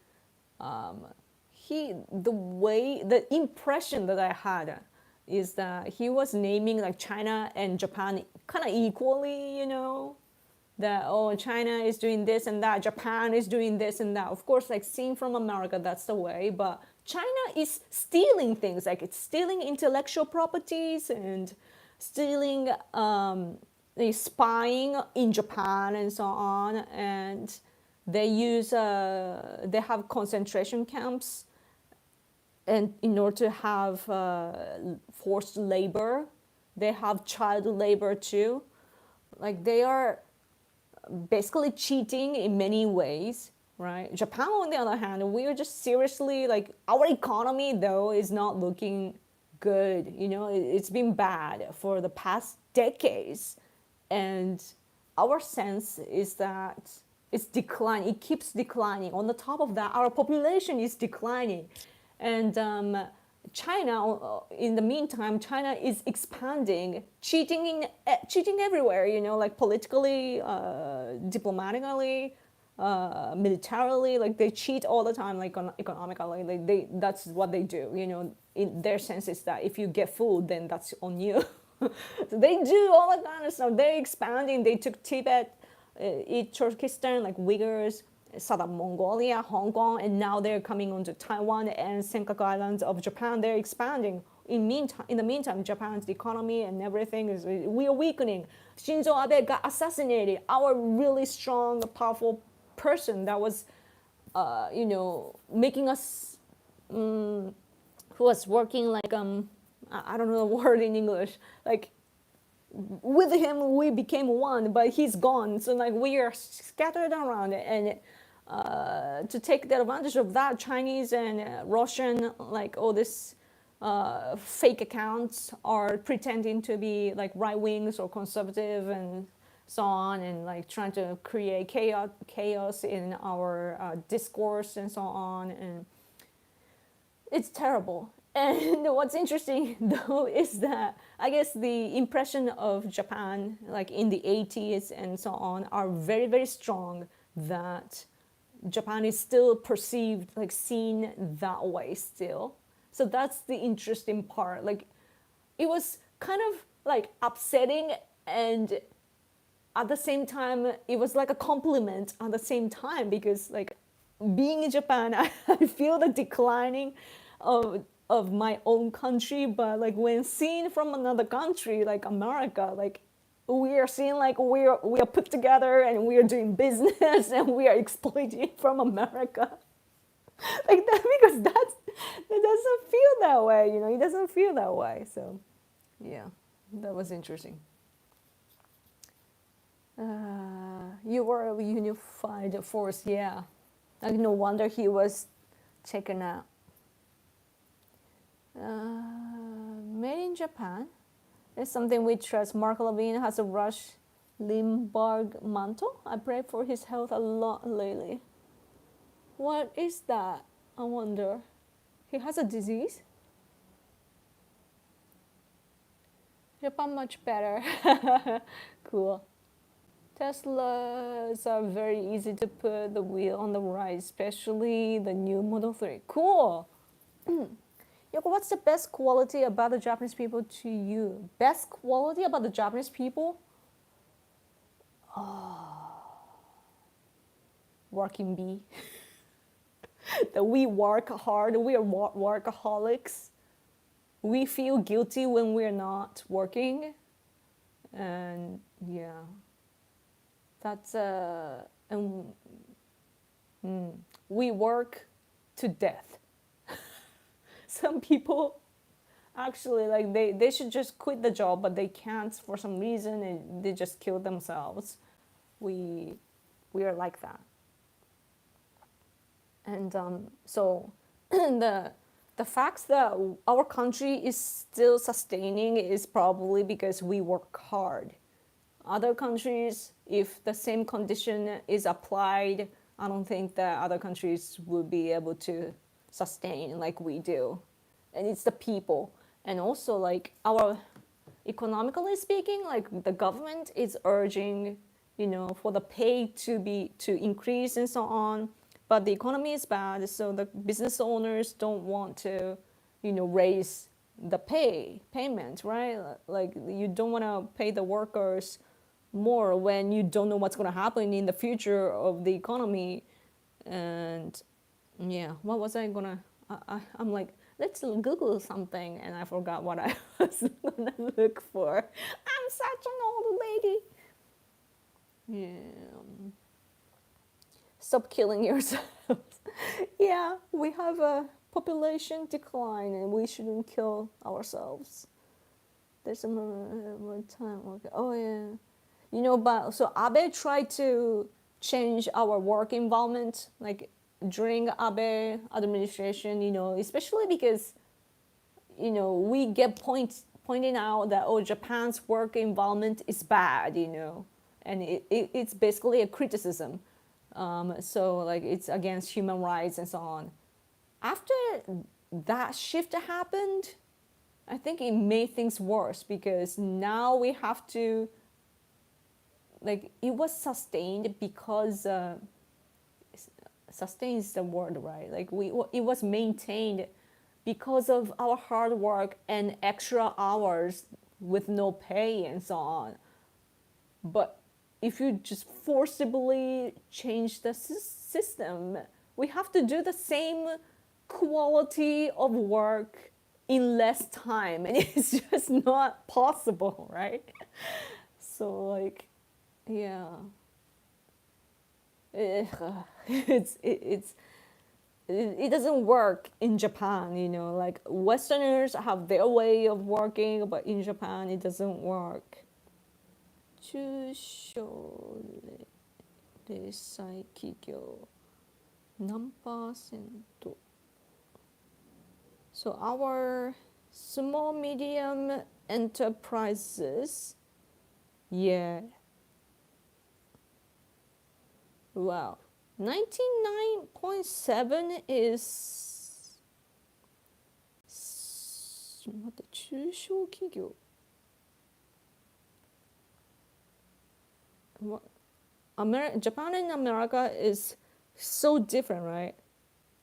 The impression that I had is that he was naming like China and Japan kind of equally, that China is doing this and that, Japan is doing this and that. Of course, like seen from America, that's the way, but China is stealing things, like it's stealing intellectual properties and stealing spying in Japan and so on, and they have concentration camps, and in order to have forced labor, they have child labor too. Like they are basically cheating in many ways, right? Japan, on the other hand, we are just seriously like our economy though is not looking good. It's been bad for the past decades, and our sense is that it's declining. It keeps declining. On the top of that, our population is declining, and China, in the meantime, China is expanding, cheating everywhere. Like politically, diplomatically, militarily. Like they cheat all the time. Like economically, like that's what they do. In their sense is that if you get food, then that's on you. So they do all that kind of stuff. They're expanding. They took Tibet, East Turkestan, like Uyghurs, southern Mongolia, Hong Kong, and now they're coming onto Taiwan and Senkaku Islands of Japan. They're expanding. In the meantime, Japan's economy and everything we are weakening. Shinzo Abe got assassinated. Our really strong, powerful person that was, making us, who was working like I don't know the word in English. Like with him, we became one, but he's gone. So like we are scattered around, and to take the advantage of that, Chinese and Russian, like all this fake accounts are pretending to be like right wings or conservative and so on, and like trying to create chaos in our discourse and so on, and it's terrible. And what's interesting though is that I guess the impression of Japan, like in the 80s and so on, are very, very strong, that Japan is still perceived, like seen that way still. So that's the interesting part. Like it was kind of like upsetting, and at the same time, it was like a compliment at the same time, because like being in Japan, I feel the declining of my own country, but like when seen from another country like America, like we are seen like we are put together and we are doing business and we are exploiting from America. Like that, because that doesn't feel that way, it doesn't feel that way. So yeah, that was interesting. You were a unified force, yeah. Like no wonder he was taken out. Made in Japan is something we trust. Mark Levine has a Rush Limburg mantle. I pray for his health a lot lately. What is that? I wonder. He has a disease? Japan much better. Cool. Teslas are very easy to put the wheel on the right, especially the new Model 3. Cool. Yoko, what's the best quality about the Japanese people to you? Best quality about the Japanese people? Working bee. That we work hard, we are workaholics. We feel guilty when we're not working. And yeah, that's and we work to death. Some people actually like they should just quit the job, but they can't for some reason and they just kill themselves. We are like that. And so the fact that our country is still sustaining is probably because we work hard. Other countries, if the same condition is applied, I don't think that other countries will be able to sustain like we do. And it's the people. And also like our economically speaking, like the government is urging, for the pay to increase and so on. But the economy is bad, so the business owners don't want to, raise the payment, right? Like you don't want to pay the workers more when you don't know what's going to happen in the future of the economy. And yeah, what was I gonna? I'm like, let's Google something, and I forgot what I was gonna look for. I'm such an old lady. Yeah. Stop killing yourselves. Yeah, we have a population decline, and we shouldn't kill ourselves. There's some more time. Okay. Oh yeah. But so Abe tried to change our work environment, like during Abe administration, especially because, we get pointing out that, oh, Japan's work environment is bad, and it's basically a criticism. So like it's against human rights and so on. After that shift happened, I think it made things worse because now we have to, like, it was sustained because sustain is the word, right? Like it was maintained because of our hard work and extra hours with no pay and so on. But if you just forcibly change the system, we have to do the same quality of work in less time, and it's just not possible, right? So like, yeah, it doesn't work in Japan, like Westerners have their way of working, but in Japan it doesn't work. 中小零細企業何%? So our small medium enterprises, yeah. Wow. 99.7 is 待って中小企業 Japan and America is so different, right?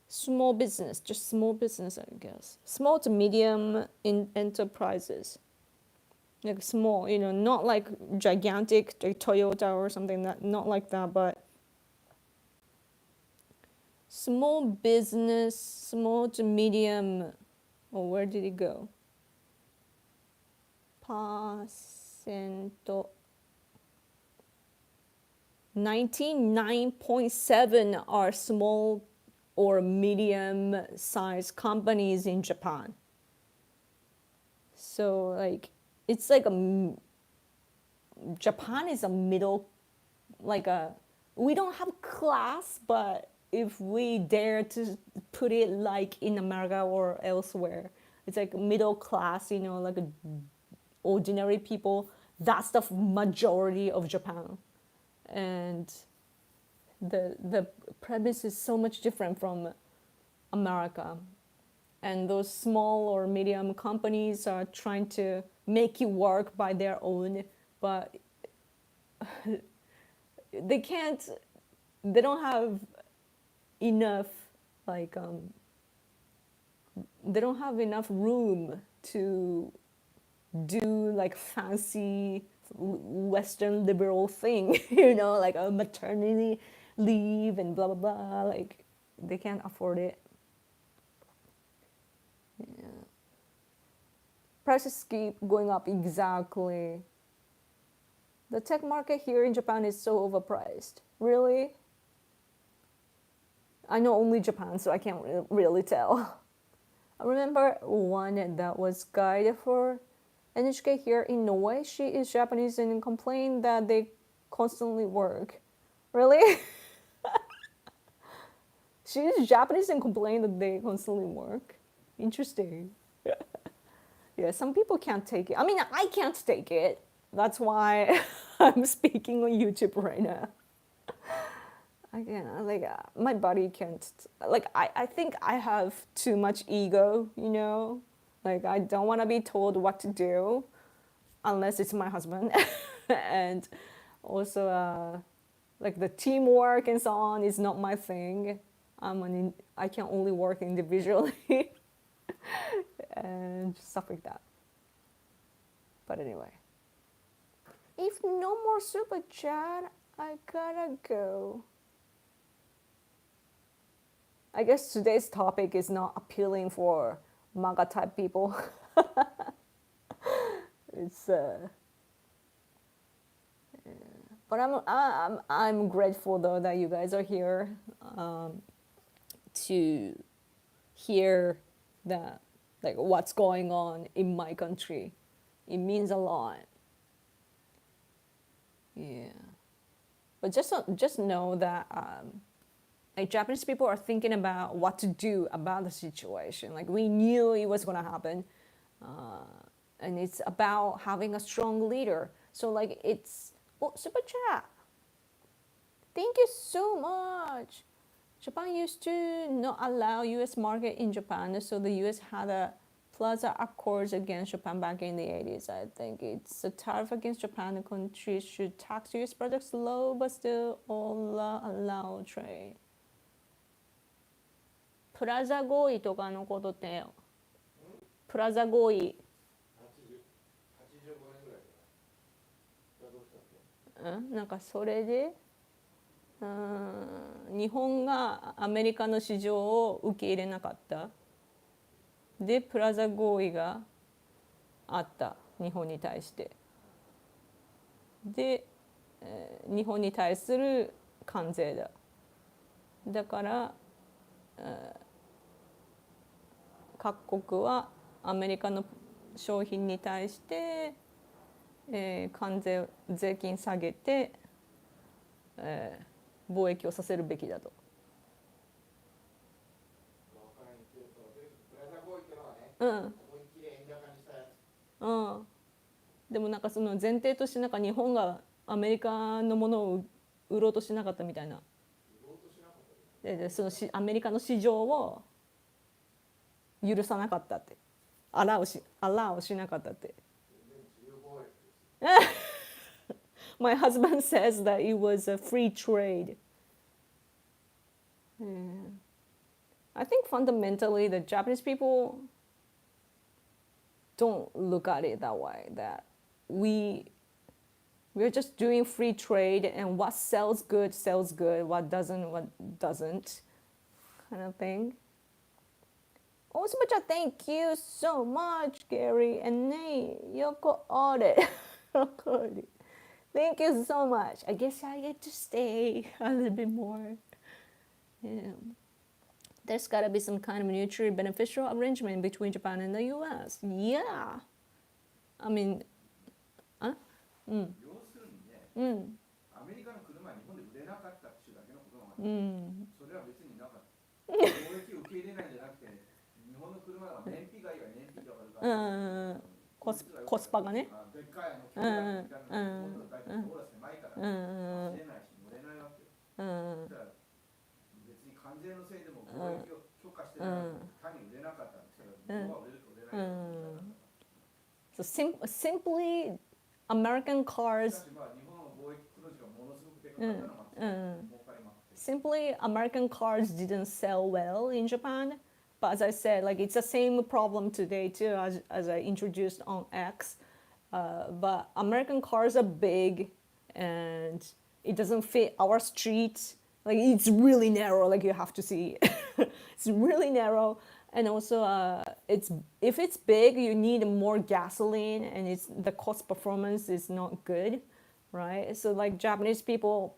Small business, just small business, I guess. Small to medium enterprises. Like small, not like gigantic, like Toyota or something, that not like that, but small business, small to medium. Oh, where did it go? Percent. 99.7 are small or medium sized companies in Japan. So like it's like Japan is a middle like a, we don't have class, but if we dare to put it like in America or elsewhere, it's like middle class, you know, like a ordinary people. That's the majority of Japan, and the premise is so much different from America. And those small or medium companies are trying to make it work by their own, but they can't. They don't have enough, like they don't have enough room to do like fancy Western liberal thing, you know, like a maternity leave and blah blah blah. Like they can't afford it. Yeah. Prices keep going up. Exactly. The tech market here in Japan is so overpriced. Really? I know only Japan, so I can't really tell. I remember one that was guide for NHK here in Norway. She is Japanese and complained that they constantly work. Really? She is Japanese and complained that they constantly work. Interesting. Yeah, some people can't take it. I mean, I can't take it. That's why I'm speaking on YouTube right now. I can't, like, my body can't, like, I think I have too much ego, you know? Like, I don't want to be told what to do unless it's my husband. And also, like, the teamwork and so on is not my thing. I can only work individually and stuff like that. But anyway, if no more super chat, I gotta go. I guess today's topic is not appealing for manga type people. It's but I'm grateful though that you guys are here to hear that, like, what's going on in my country. It means a lot. Yeah. But just know that like Japanese people are thinking about what to do about the situation. Like we knew it was gonna happen, and it's about having a strong leader. So like it's super chat. Thank you so much. Japan used to not allow U.S. market in Japan, so the U.S. had a Plaza Accords against Japan back in the 80s. I think it's a tariff against Japan. The country should tax U.S. products low, but still all allow trade. プラザ合意とかのことってプラザ合意なんかそれで日本がアメリカの市場を受け入れなかったでプラザ合意があった日本に対してで、日本に対する関税だだから、各国はアメリカの商品に対して、関税税金下げて、貿易をさせるべきだと。でもなんかその前提としてなんか日本がアメリカのものを売ろうとしなかったみたいな。でそのアメリカの市場を許さなかったってアラウしなかったって。My husband says that it was a free trade. I think fundamentally the Japanese people don't look at it that way, that we're just doing free trade and what sells good, what doesn't, kind of thing. Oh, so much, thank you so much, Gary and Nate. Yoko audit. Thank you so much. I guess I get to stay a little bit more. Yeah. There's got to be some kind of mutually beneficial arrangement between Japan and the US. Yeah. I mean, 要するにね、アメリカの車にそれは別になんか貿易を受け入れないんじゃなくて、日本の車は燃費がいいわ、燃費だから、コスパがね。でっかいキャリアみたいなのが大体道路狭いから走れないし乗れないわけよ。だから別に関税のせいでも貿易を許可して単に売れなかったんですけど、物は売れると売れないと。So simply American しか cars しまあ日本の貿易黒字がものすごくでかかったのは儲かりまくって。simply American cars didn't sell well in Japan. But as I said, like it's the same problem today too, as I introduced on X. But American cars are big, and it doesn't fit our street. Like it's really narrow. Like you have to see, it's really narrow. And also, it's if it's big, you need more gasoline, and it's the cost performance is not good, right? So like Japanese people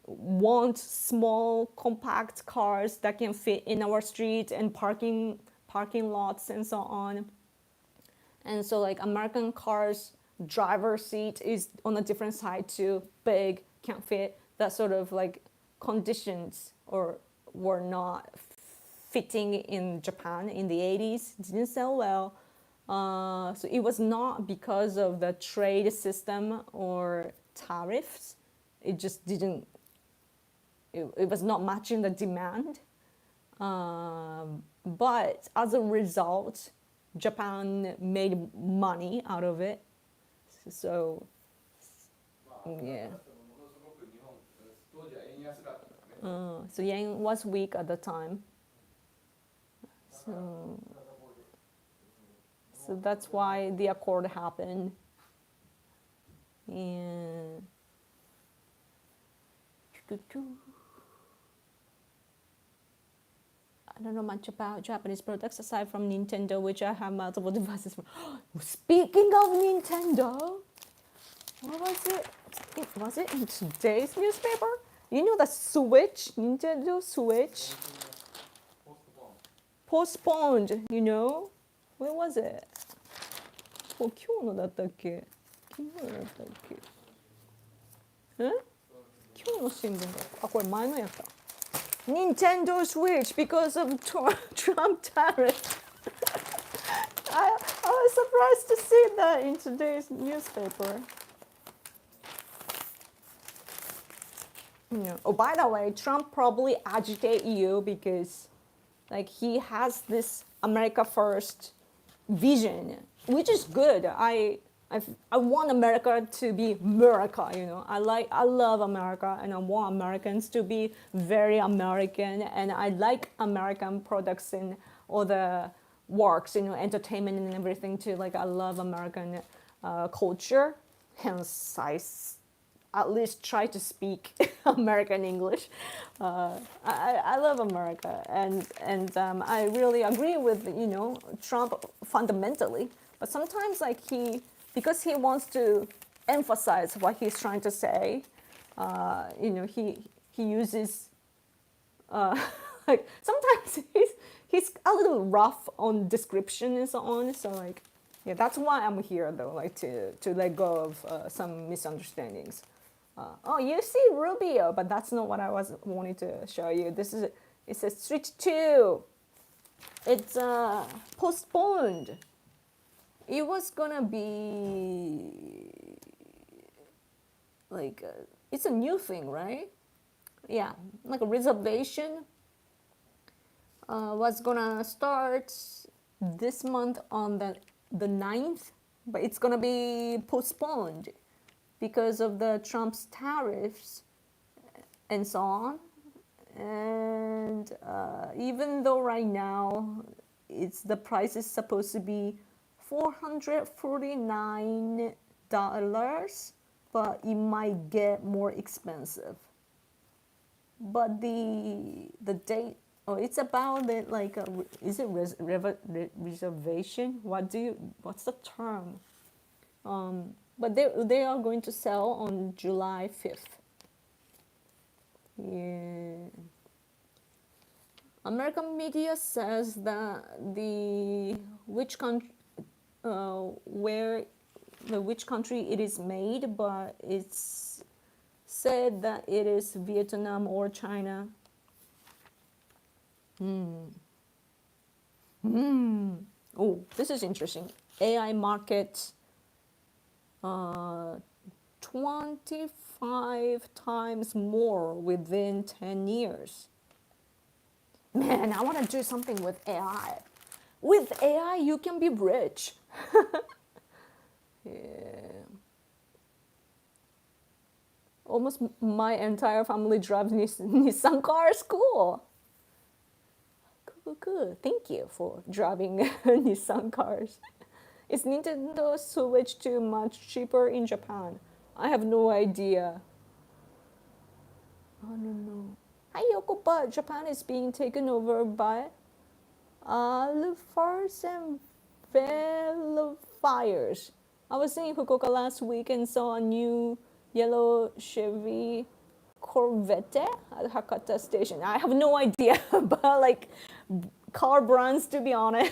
want small compact cars that can fit in our street and parking lots and so on. And so like American cars driver seat is on a different side too, big, can't fit. That sort of like conditions or were not fitting in Japan in the 80s, didn't sell well. So it was not because of the trade system or tariffs. It just didn't, it was not matching the demand. But as a result, Japan made money out of it. So, まあ yeah. ものすごく日本当時は円安だったからね。So yen was weak at the time. So, so that's why the accord happened. And I don't know much about Japanese products aside from Nintendo, which I have multiple devices for. Speaking of Nintendo, what was it? Was it in today's newspaper? You know the Switch, Nintendo Switch? Postponed, you know? When was it? 今日のだったっけ昨日のだったっけ今日の新聞だあ、これ前のやった Nintendo Switch because of Trump tariffs. I was surprised to see that in today's newspaper. Yeah. Oh, by the way, Trump probably agitated you because like he has this America First vision, which is good. I want America to be America, you know. I love America, and I want Americans to be very American, and I like American products and all the works, you know, entertainment and everything too. Like I love American culture, hence at least try to speak American English. I love America, and I really agree with Trump fundamentally. But sometimes like because he wants to emphasize what he's trying to say, he uses like sometimes he's a little rough on description and so on. So like yeah, that's why I'm here though, like to let go of some misunderstandings. Oh, you see Rubio, but that's not what I was wanting to show you. It says Switch 2. It's postponed. It was gonna be like it's a new thing, right? Yeah, like a reservation was gonna start this month on the 9th, but it's gonna be postponed because of the Trump's tariffs and so on. And even though right now the price is supposed to be $449, but it might get more expensive. But the date, it's about it like is it reservation? What's the term? But they are going to sell on July 5th. Yeah. American media says that which country it is made, but it's said that it is Vietnam or China. Oh, this is interesting. AI market 25 times more within 10 years. Man, I want to do something with AI. With AI, you can be rich. Yeah. Almost my entire family drives Nissan cars. Cool. Cool. Thank you for driving Nissan cars. Is Nintendo Switch too much cheaper in Japan? I have no idea. I don't know. Hi Yoko, but Japan is being taken over by Alphars and Fires. I was in Fukuoka last week and saw a new yellow Chevy Corvette at Hakata Station. I have no idea about like car brands to be honest,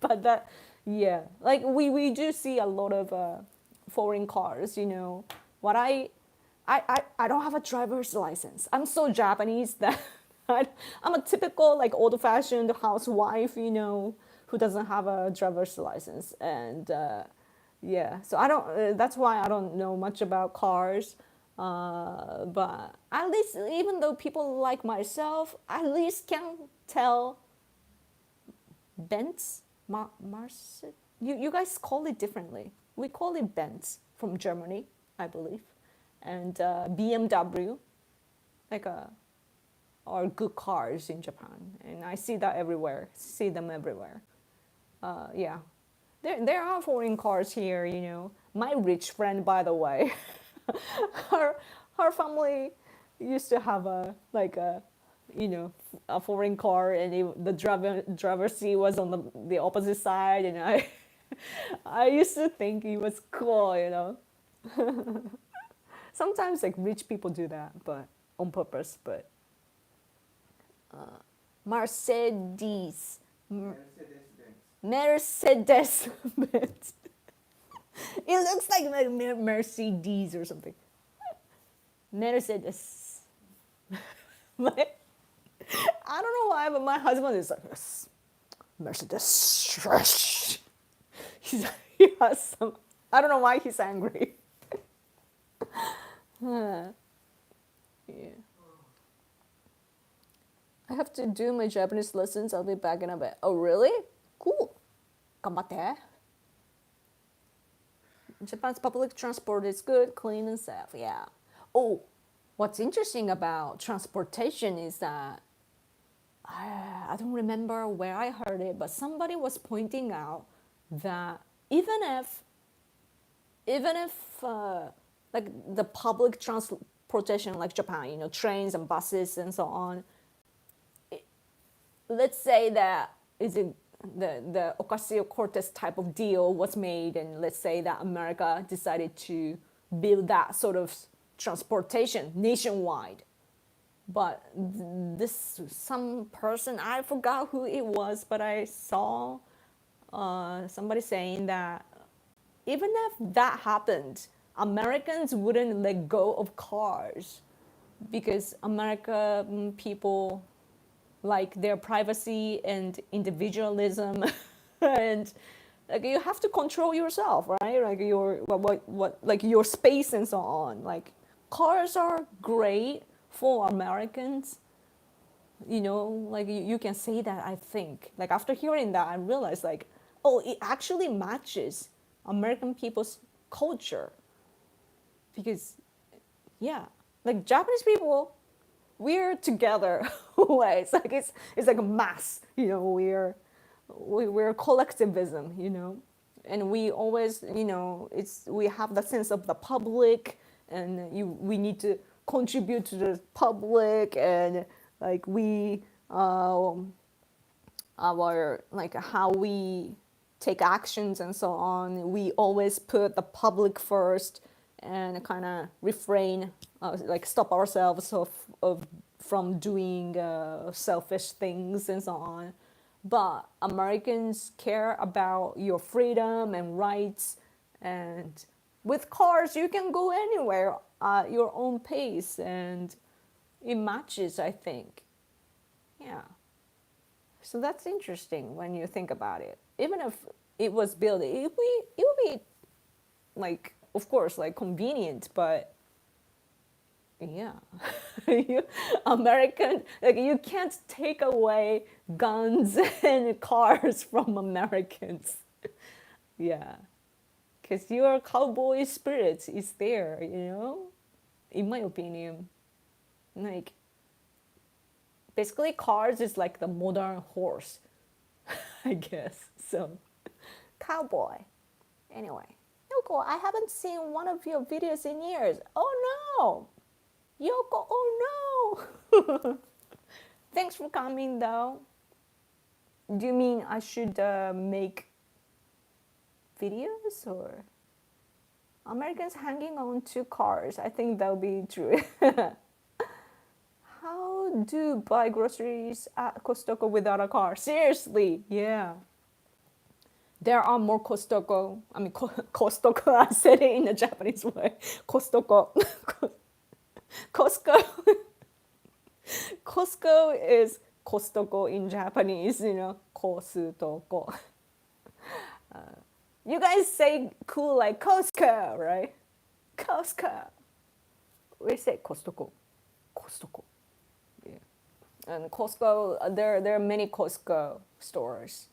but that yeah, like we do see a lot of foreign cars. You know what I don't have a driver's license. I'm so Japanese that I'm a typical like old-fashioned housewife, you know, who doesn't have a driver's license, and yeah, so I don't. That's why I don't know much about cars. But at least, even though people like myself, at least can tell Benz, Mars. You guys call it differently. We call it Benz from Germany, I believe, and BMW, like are good cars in Japan, and I see that everywhere. See them everywhere. Yeah, there are foreign cars here. You know, my rich friend, by the way, her her family used to have a like a you know a foreign car, and the driver's seat was on the opposite side, and I I used to think it was cool. You know, sometimes like rich people do that, but on purpose. But Mercedes. Mercedes Benz. It looks like Mercedes or something. Mercedes. I don't know why, but my husband is like Mercedes. He has some. I don't know why he's angry. Yeah. I have to do my Japanese lessons. I'll be back in a bit. Oh, really? Cool. 頑張って. Japan's public transport is good, clean, and safe. Yeah. Oh, what's interesting about transportation is that I don't remember where I heard it, but somebody was pointing out that even if like the public transportation, like Japan, you know, trains and buses and so on, let's say that is it the Ocasio-Cortez type of deal was made, and let's say that America decided to build that sort of transportation nationwide. But this some person, I forgot who it was, but I saw somebody saying that even if that happened, Americans wouldn't let go of cars because American people like their privacy and individualism and like you have to control yourself, right? Like your what like your space and so on. Like cars are great for Americans, you know, like you can say that. I think like after hearing that I realized like, oh, it actually matches American people's culture because yeah, like Japanese people, we're together always. Like it's like a mass, you know, we're collectivism, you know, and we always, you know, we have the sense of the public, and we need to contribute to the public, and like we our like how we take actions and so on, we always put the public first and kind of refrain, like stop ourselves of from doing selfish things and so on. But Americans care about your freedom and rights, and with cars you can go anywhere at your own pace, and it matches, I think. Yeah. So that's interesting when you think about it. Even if it was built, it would be like, of course, like convenient, but yeah, you, American, like you can't take away guns and cars from Americans. Yeah, because your cowboy spirit is there, in my opinion. Like, basically, cars is like the modern horse, I guess. So, cowboy. Anyway, Yoko, I haven't seen one of your videos in years. Oh no! Yoko, oh no! Thanks for coming though. Do you mean I should make videos or Americans hanging on to cars? I think that'll be true. How do buy groceries at Costco without a car? Seriously, yeah. There are more Costco. I mean, Costco. I said it in a Japanese way. Costco. Costco. Costco is Costco in Japanese, Costco. You guys say cool like Costco, right? Costco. We say Costco. Costco. Yeah. And Costco, there are many Costco stores.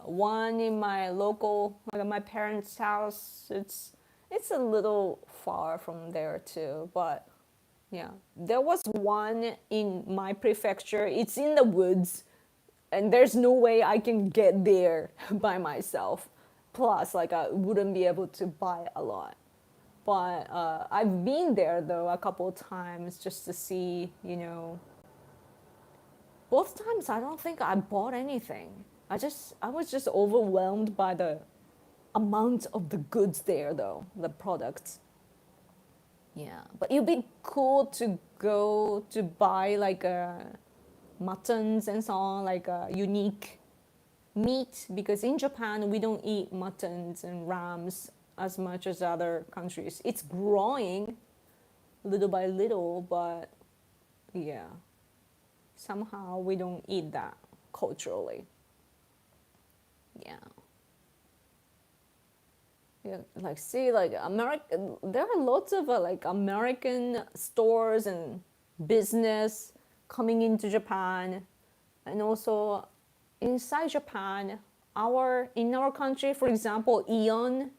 One in my local, like my parents' house. It's a little far from there too, but yeah, there was one in my prefecture. It's in the woods, and there's no way I can get there by myself. Plus, like I wouldn't be able to buy a lot. But I've been there though a couple of times just to see, both times I don't think I bought anything. I was just overwhelmed by the amount of the goods there though, the products. Yeah, but it'd be cool to go to buy like muttons and so on, like a unique meat, because in Japan we don't eat muttons and rams as much as other countries. It's growing little by little, but yeah, somehow we don't eat that culturally. Yeah. Yeah, like see, like American, there are lots of like American stores and business coming into Japan, and also inside Japan, in our country, for example, Aeon,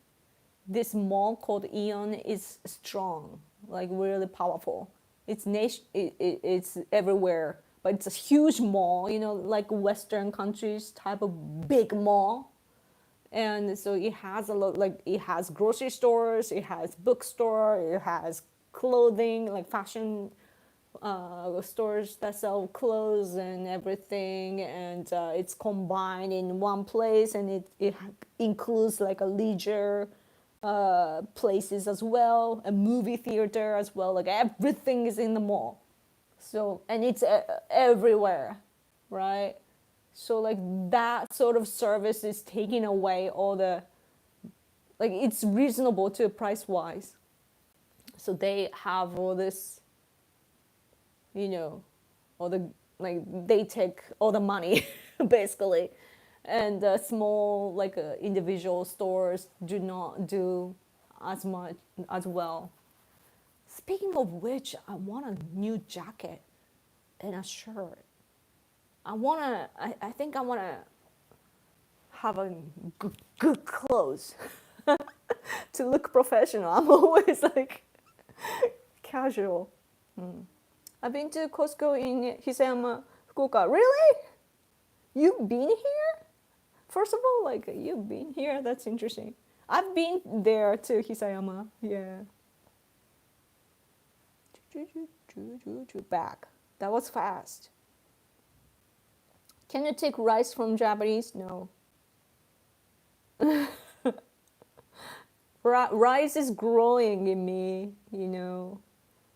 this mall called Aeon is strong, like really powerful. It's everywhere, but it's a huge mall, like Western countries type of big mall. And so it has a lot, like it has grocery stores, it has bookstore, it has clothing, like fashion stores that sell clothes and everything, and it's combined in one place, and it includes like a leisure places as well, a movie theater as well, like everything is in the mall. So, and it's everywhere, right? So like that sort of service is taking away all the, like it's reasonable to price wise. So they have all this, all the, like they take all the money basically, and small like individual stores do not do as much as well. Speaking of which, I want a new jacket and a shirt. I think I wanna have a good clothes to look professional. I'm always like casual. I've been to Costco in Hisayama, Fukuoka. Really? You've been here? First of all, like you've been here. That's interesting. I've been there to Hisayama. Yeah. Back. That was fast. Can you take rice from Japanese? No. Rice is growing in me,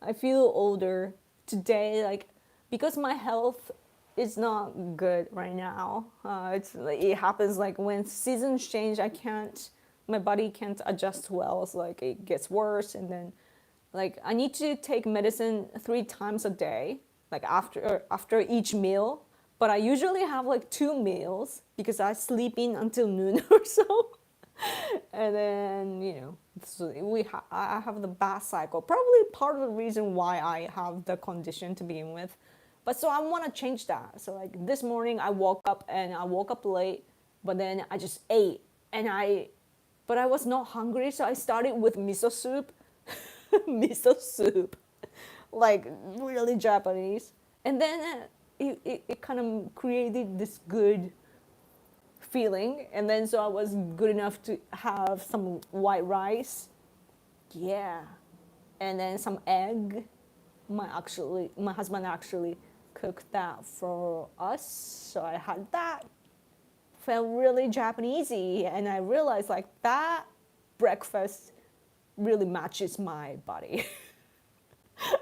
I feel older today, like, because my health is not good right now. It happens like when seasons change, my body can't adjust well. It's like it gets worse, and then like I need to take medicine 3 times a day, like after each meal. But I usually have like 2 meals because I sleep in until noon or so. And then so I have the bad cycle. Probably part of the reason why I have the condition to begin with. But so I want to change that. So like this morning I woke up late, but then I just ate but I was not hungry, so I started with miso soup. Miso soup, like really Japanese. And then it kind of created this good feeling. And then so I was good enough to have some white rice. Yeah. And then some egg. My husband actually cooked that for us. So I had that. Felt really Japanesey. And I realized like that breakfast really matches my body.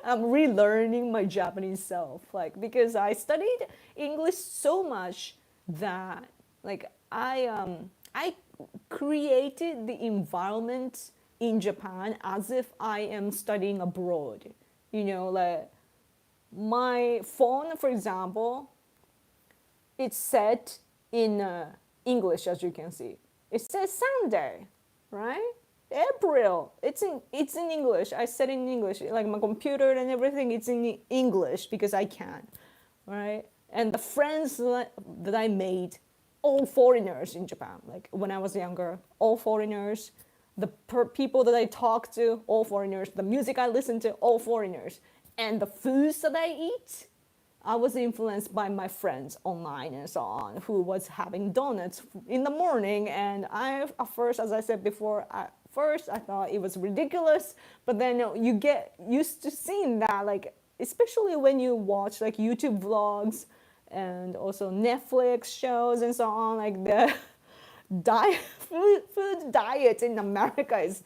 I'm relearning my Japanese self, like because I studied English so much that like I created the environment in Japan as if I am studying abroad. Like my phone, for example, it's set in English, as you can see. It says Sunday, right? April. It's in English. I said in English. Like my computer and everything, it's in English because I can, right? And the friends that I made, all foreigners in Japan. Like when I was younger, all foreigners. The people that I talk to, all foreigners. The music I listen to, all foreigners. And the foods that I eat, I was influenced by my friends online and so on, who was having donuts in the morning. And at first, as I said before, I thought it was ridiculous. But then you get used to seeing that, like, especially when you watch like YouTube vlogs and also Netflix shows and so on, like the food diet in America is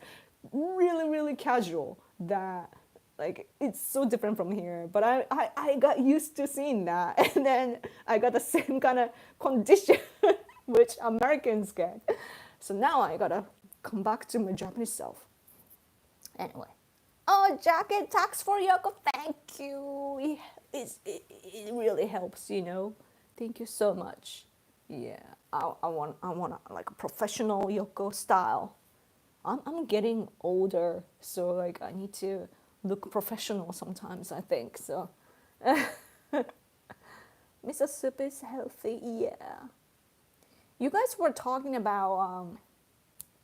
really, really casual. That like it's so different from here, but I got used to seeing that, and then I got the same kind of condition which Americans get. So now I gotta come back to my Japanese self. Anyway, oh, jacket tax for Yoko, thank you. It really helps, Thank you so much. Yeah, I want like a professional Yoko style. I'm getting older, so like I need to look professional sometimes, I think. So miso soup is healthy, yeah. You guys were talking about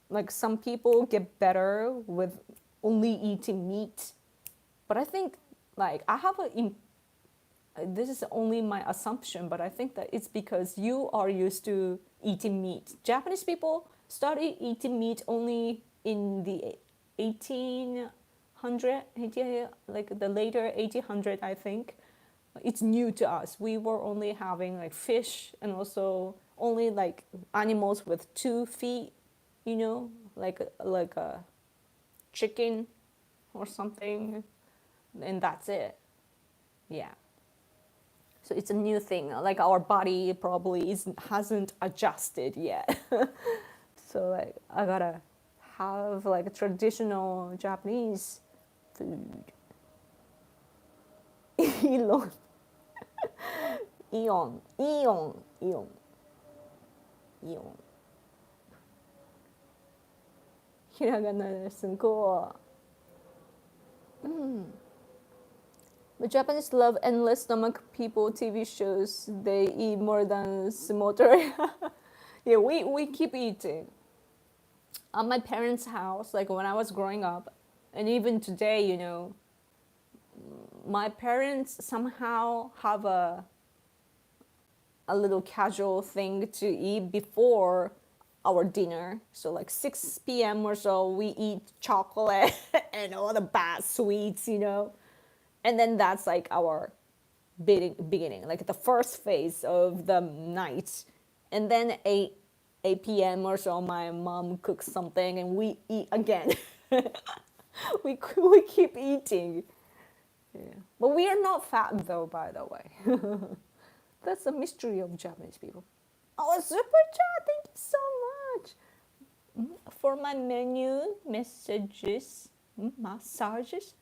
like some people get better with only eating meat, but I think like I have this is only my assumption, but I think that it's because you are used to eating meat. Japanese people started eating meat only in the 1800, like the later 1800, I think. It's new to us. We were only having like fish and also only like animals with 2 feet, like a chicken or something, and that's it. Yeah. So it's a new thing. Like our body probably hasn't adjusted yet. So like I gotta have like a traditional Japanese food. Elon, Eon. Hiragana lesson, cool. The Japanese love endless stomach people TV shows. They eat more than smoter. Yeah, we keep eating. At my parents' house, like when I was growing up, and even today, my parents somehow have a little casual thing to eat before our dinner. So like 6 p.m. or so, we eat chocolate and all the bad sweets, And then that's like our beginning, like the first phase of the night. And then 8 p.m. or so, my mom cooks something and we eat again. we keep eating. Yeah. But we are not fat though, by the way. That's the mystery of Japanese people. Oh, super chat! Thank you so much for my menu messages, massages.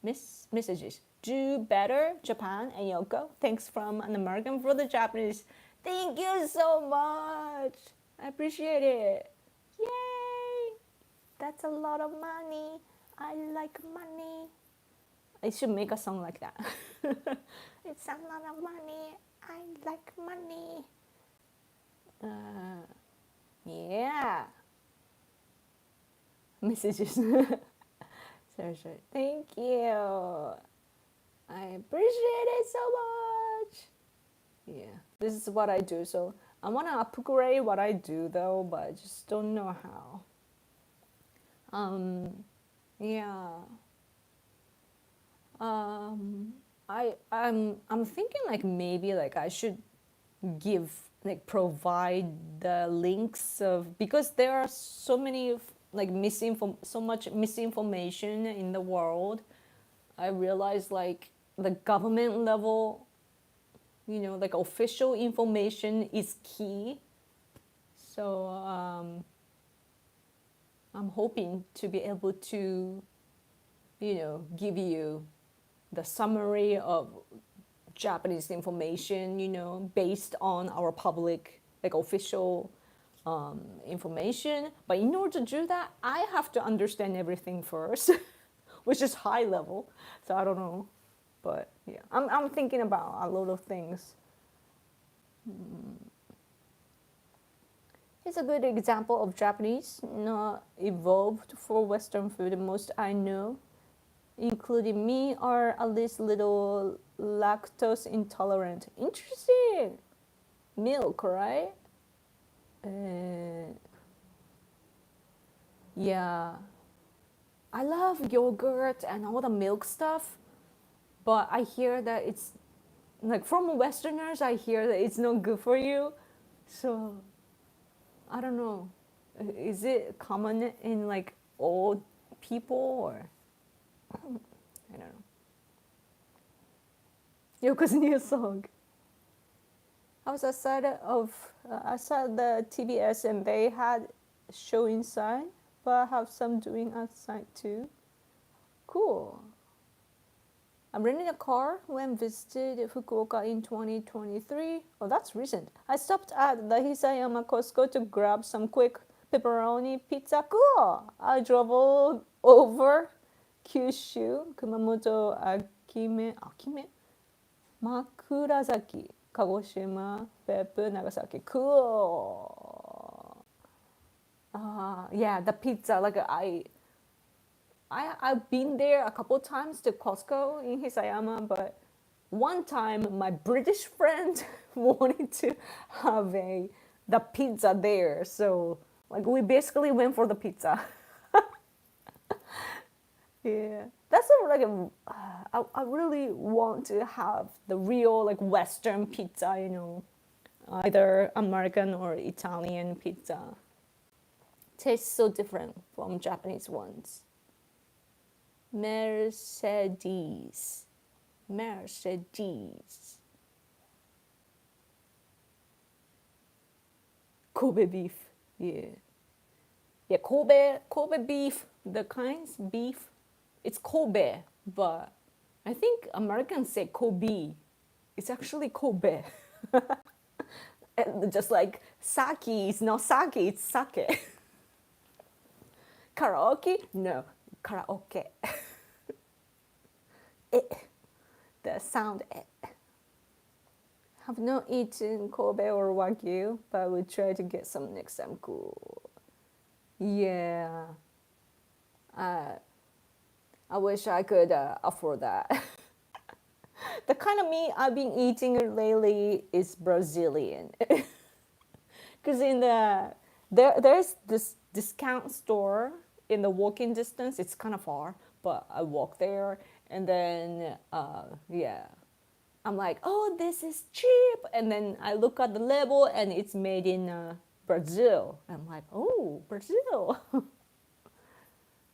Messages. Do better, Japan and Yoko. Thanks from an American for the Japanese. Thank you so much. I appreciate it. Yay! That's a lot of money. I like money. I should make a song like that. It's a lot of money. I like money. Yeah. Messages. Seriously. Thank you. I appreciate it so much. Yeah. This is what I do. So I want to upgrade what I do though, but I just don't know how. Yeah. I'm thinking like maybe like I should give like provide the links of, because there are so many like so much misinformation in the world. I realize like the government level, like official information is key. So I'm hoping to be able to give you the summary of Japanese information, based on our public, like official information. But in order to do that, I have to understand everything first, which is high level. So I don't know. But yeah, I'm thinking about a lot of things. It's a good example of Japanese, not evolved for Western food. Most I know, including me, are at least little lactose intolerant. Interesting. Milk, right? Yeah. I love yogurt and all the milk stuff, but I hear that it's like from Westerners, I hear that it's not good for you. So I don't know. Is it common in like old people, or I don't know. Yoko's new song. I was outside the TBS and they had show inside, but I have some doing outside too. Cool. I'm renting a car when visited Fukuoka in 2023. Oh, that's recent. I stopped at the Hisayama Costco to grab some quick pepperoni pizza. Cool. I drove over Kyushu, Kumamoto, Akime, Makurazaki, Kagoshima, Beppu, Nagasaki. Cool. Yeah, the pizza. Like I've been there a couple times to Costco in Hisayama, but one time my British friend wanted to have the pizza there, so like we basically went for the pizza. Yeah, that's like I really want to have the real like Western pizza, either American or Italian pizza. Tastes so different from Japanese ones. Mercedes. Kobe beef. Yeah. Yeah, Kobe beef, the kinds beef, it's Kobe, but I think Americans say Kobe. It's actually Kobe. Just like sake is not sake, it's sake. Karaoke? No, karaoke. The sound. Have not eaten Kobe or Wagyu, but we'll try to get some next time. Cool. Yeah. I wish I could afford that. The kind of meat I've been eating lately is Brazilian. Because there's this discount store in the walking distance. It's kind of far, but I walk there, and then yeah, I'm like, oh, this is cheap, and then I look at the label, and it's made in Brazil. I'm like, oh, Brazil.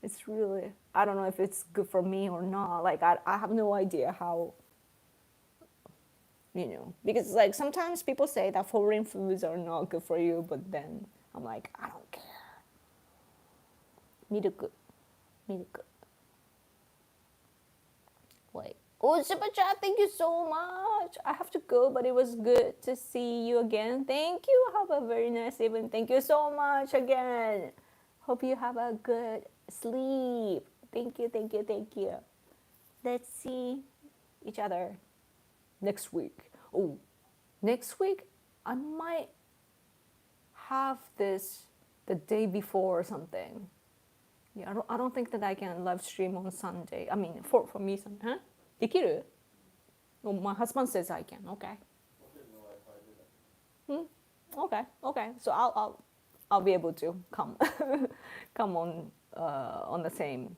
It's really, I don't know if it's good for me or not. Like I have no idea how. Because like sometimes people say that foreign foods are not good for you, but then I'm like, I don't care. Milk. play. Oh, super chat, thank you so much. I have to go, but it was good to see you again. Thank you. Have a very nice evening. Thank you so much again. Hope you have a good sleep. Thank you, thank you, thank you. Let's see each other next week. Oh, next week I might have this the day before or something. Yeah, I don't think that I can live stream on Sunday. I mean, for me, huh? できる? Oh, my husband says I can. Okay. Okay. Okay. So I'll be able to come come on the same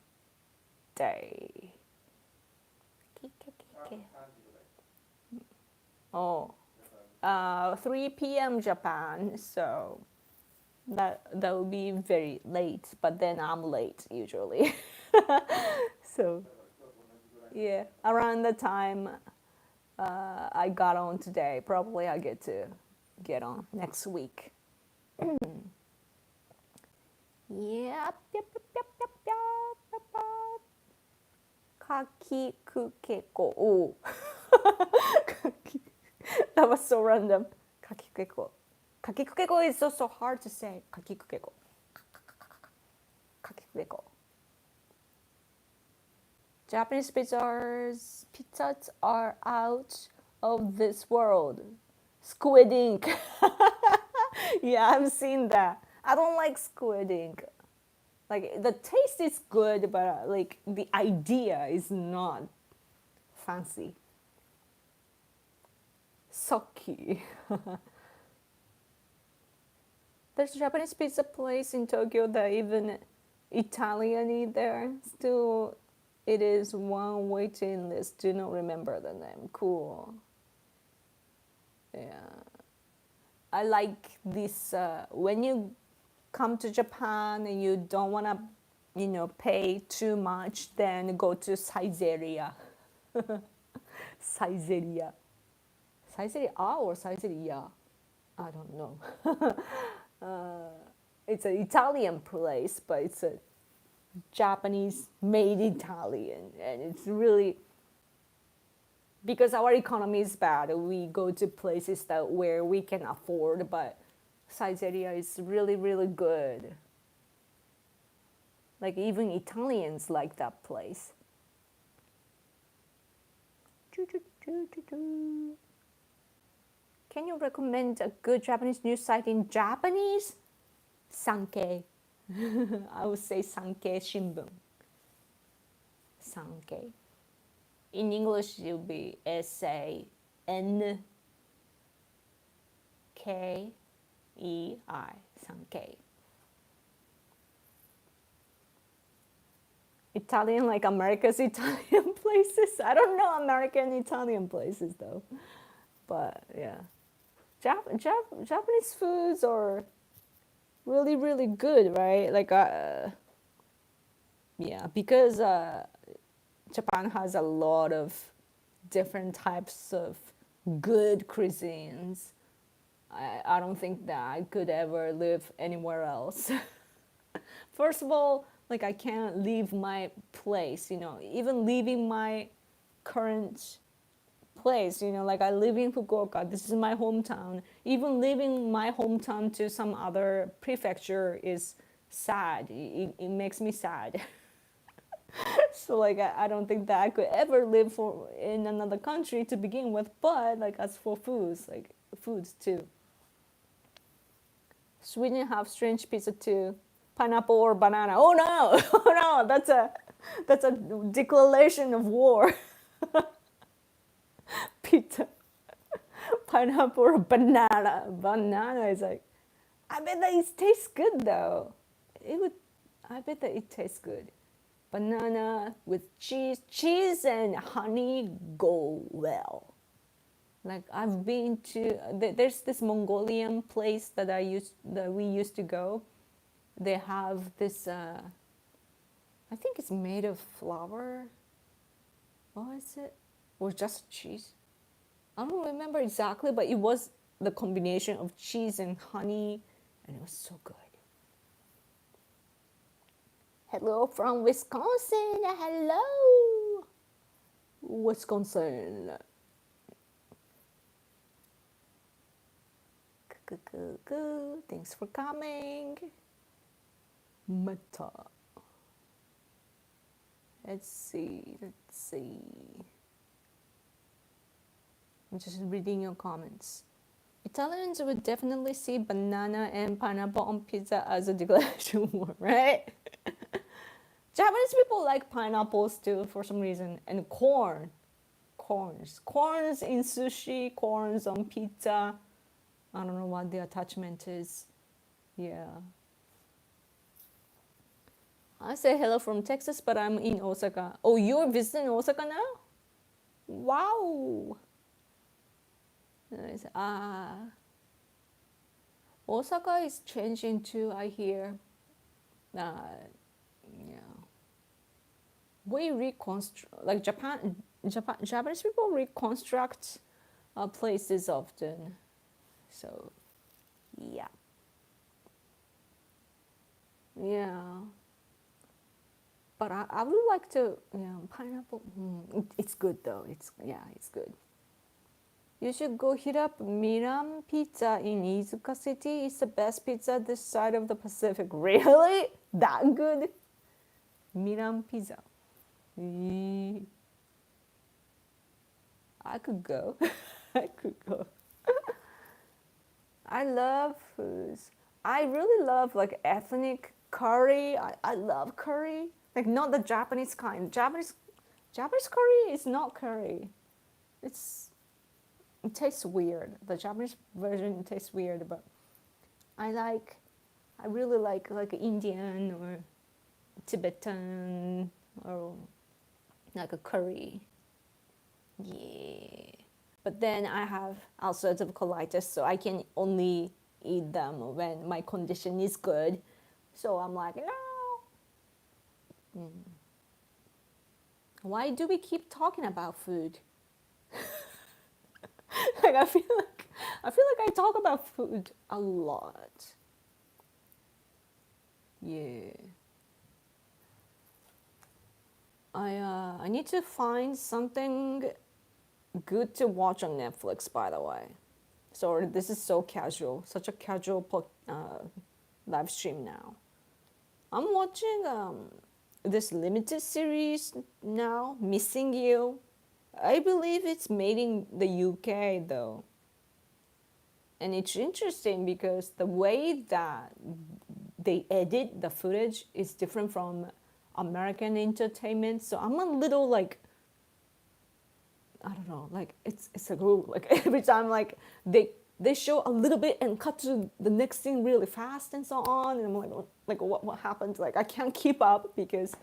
day. Oh, 3 p.m. Japan. So that will be very late. But then I'm late usually. So yeah, around the time I got on today, probably I get to get on next week. Yep, yep, yep, yep, yep, yep, yep. Kakikukeko. Oh, that was so random. Kakikukeko. Kakikukeko is so hard to say. Kakikukeko. Kakikukeko. Japanese pizzas are out of this world. Squid ink. Yeah, I've seen that. I don't like squid ink. Like the taste is good, but like the idea is not fancy. Saki. There's a Japanese pizza place in Tokyo that even Italian eat there. Still, it is one waiting list. Do not remember the name. Cool. Yeah. I like this when you come to Japan and you don't want to, pay too much, then go to Saizeria. Saizeria. Saizeria or Saizeria? I don't know. It's an Italian place, but it's a Japanese made Italian, and it's really because our economy is bad. We go to places where we can afford, but Saizeria is really, really good. Like even Italians like that place. Can you recommend a good Japanese news site in Japanese? Sankei. I would say Sankei Shimbun. Sankei. In English, it will be SANKEI. Sankei. Italian, like America's Italian places. I don't know American Italian places though. But yeah. Japanese foods are really, really good, right? Like, yeah, because Japan has a lot of different types of good cuisines. I don't think that I could ever live anywhere else. First of all, like I can't leave my place, even leaving my current place, like I live in Fukuoka, this is my hometown. Even leaving my hometown to some other prefecture is sad. It makes me sad. So like I don't think that I could ever live in another country to begin with, but like as for foods too. Sweden have strange pizza too. Pineapple or banana. Oh no, oh no, that's a declaration of war. Pizza. Pineapple or banana. Banana is like, I bet that it tastes good though. I bet that it tastes good. Banana with cheese and honey go well. Like I've been to, there's this Mongolian place that we used to go. They have this, I think it's made of flour. What is it? Or just cheese? I don't remember exactly, but it was the combination of cheese and honey, and it was so good. Hello from Wisconsin. Hello. Wisconsin. Thanks for coming. Meta. Let's see. I'm just reading your comments. Italians would definitely see banana and pineapple on pizza as a declaration war, right? Japanese people like pineapples too for some reason, and corns in sushi, corns on pizza. I don't know what the attachment is. Yeah. I say hello from Texas, but I'm in Osaka. Oh, you're visiting Osaka now? Wow. Nice. Osaka is changing too, I hear. Uh, yeah. We reconstruct, like Japanese people reconstruct places often. So, yeah. Yeah. But I would like to, yeah, pineapple. It's good though. It's good. You should go hit up Miram Pizza in Izuka City. It's the best pizza this side of the Pacific. Really? That good? Miram Pizza. I could go. I could go. I love foods. I really love like ethnic curry. I love curry. Like not the Japanese kind. Japanese curry is not curry. It tastes weird. The Japanese version tastes weird, but I really like Indian or Tibetan or like a curry. Yeah. But then I have ulcerative colitis, so I can only eat them when my condition is good. So I'm like, no. Why do we keep talking about food? Like I feel like I talk about food a lot. Yeah. I need to find something good to watch on Netflix, by the way. So this is so casual, such a casual live stream now. I'm watching this limited series now, Missing You. I believe it's made in the UK though. And it's interesting because the way that they edit the footage is different from American entertainment. So I'm a little like, I don't know, like it's a rule. Like every time like they show a little bit and cut to the next thing really fast and so on, and I'm like what happened? Like I can't keep up because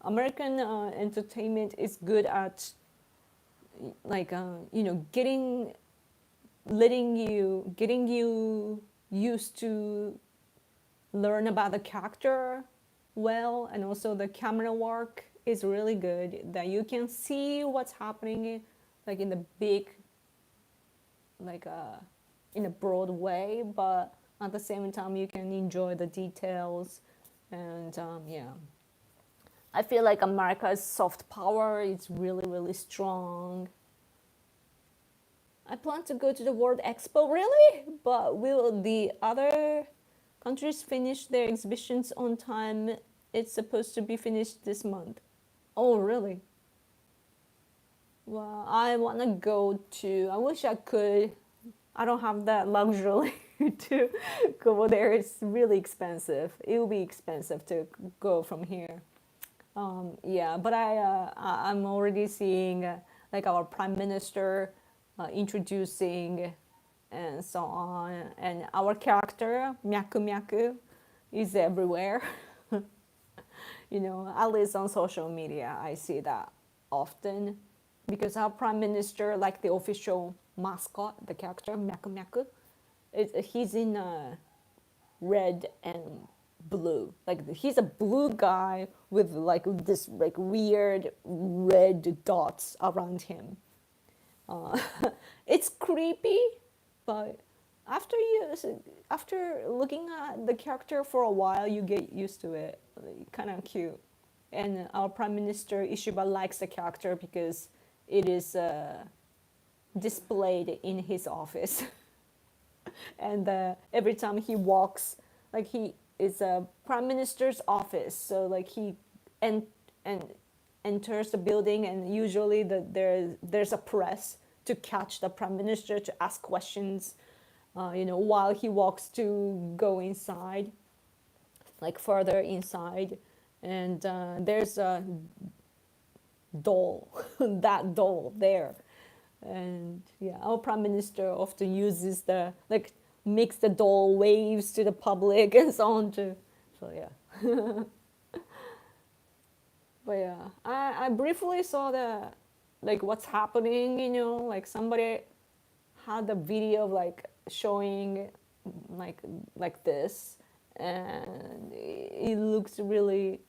American entertainment is good at like getting you used to learn about the character well, and also the camera work is really good that you can see what's happening like in the big like in a broad way, but at the same time you can enjoy the details. And yeah, I feel like America's soft power is really strong. I plan to go to the World Expo, really? But will the other countries finish their exhibitions on time? It's supposed to be finished this month. Oh, really? Well, I want to go to, I wish I could. I don't have that luxury to go there. It's really expensive. It will be expensive to go from here. Yeah, but I'm already seeing like our prime minister introducing and so on, and our character Myaku Myaku is everywhere. At least on social media, I see that often because our prime minister, like the official mascot, the character Myaku Myaku, he's in red and blue. Like he's a blue guy with like this like weird red dots around him. It's creepy, but after looking at the character for a while, you get used to it. Kind of cute. And our prime minister Ishiba likes the character because it is displayed in his office. And every time he walks, like he is a prime minister's office, so like he and and enters the building, and usually there's a press to catch the prime minister to ask questions, while he walks to go inside, like further inside, and there's a doll, that doll there. And yeah, our prime minister often uses the like makes the doll waves to the public and so on too. So yeah, but yeah, I briefly saw the like what's happening. Like somebody had a video of like showing like this, and it looks really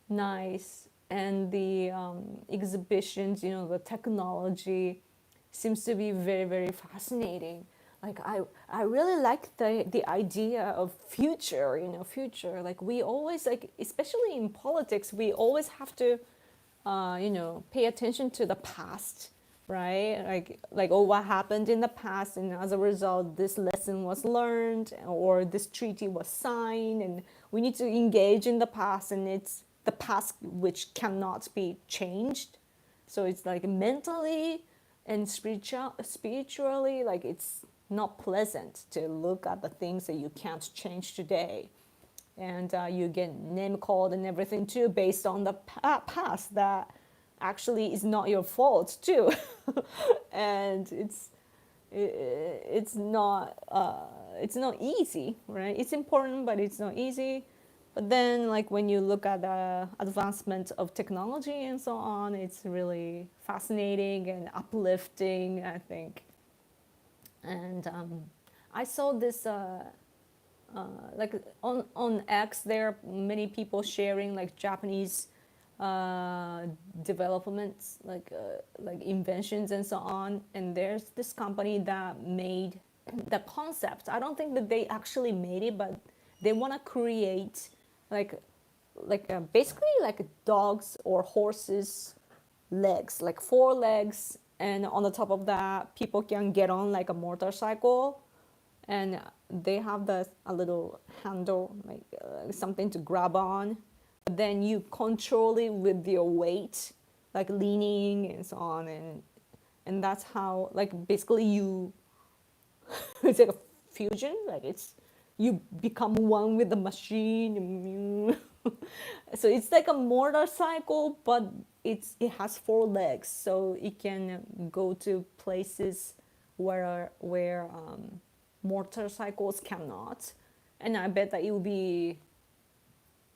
nice. And the exhibitions, the technology seems to be very, very fascinating. Like I really like the idea of future. Future. Like we always like, especially in politics, we always have to, pay attention to the past, right? Like oh, what happened in the past, and as a result, this lesson was learned, or this treaty was signed, and we need to engage in the past, and it's the past which cannot be changed. So it's like mentally and spiritually, like it's not pleasant to look at the things that you can't change today. And you get name called and everything too, based on the past that actually is not your fault too. And it's not easy, right? It's important, but it's not easy. But then, like when you look at the advancement of technology and so on, it's really fascinating and uplifting, I think. And I saw this like on X. There are many people sharing like Japanese developments, like inventions and so on. And there's this company that made the concept. I don't think that they actually made it, but they want to create like basically like dogs or horses legs, like four legs, and on the top of that people can get on like a motorcycle, and they have a little handle, like something to grab on, but then you control it with your weight, like leaning and so on. And that's how, like, basically you it's like a fusion, like it's you become one with the machine. So it's like a motorcycle, but it has four legs, so it can go to places where motorcycles cannot. And I bet that it will be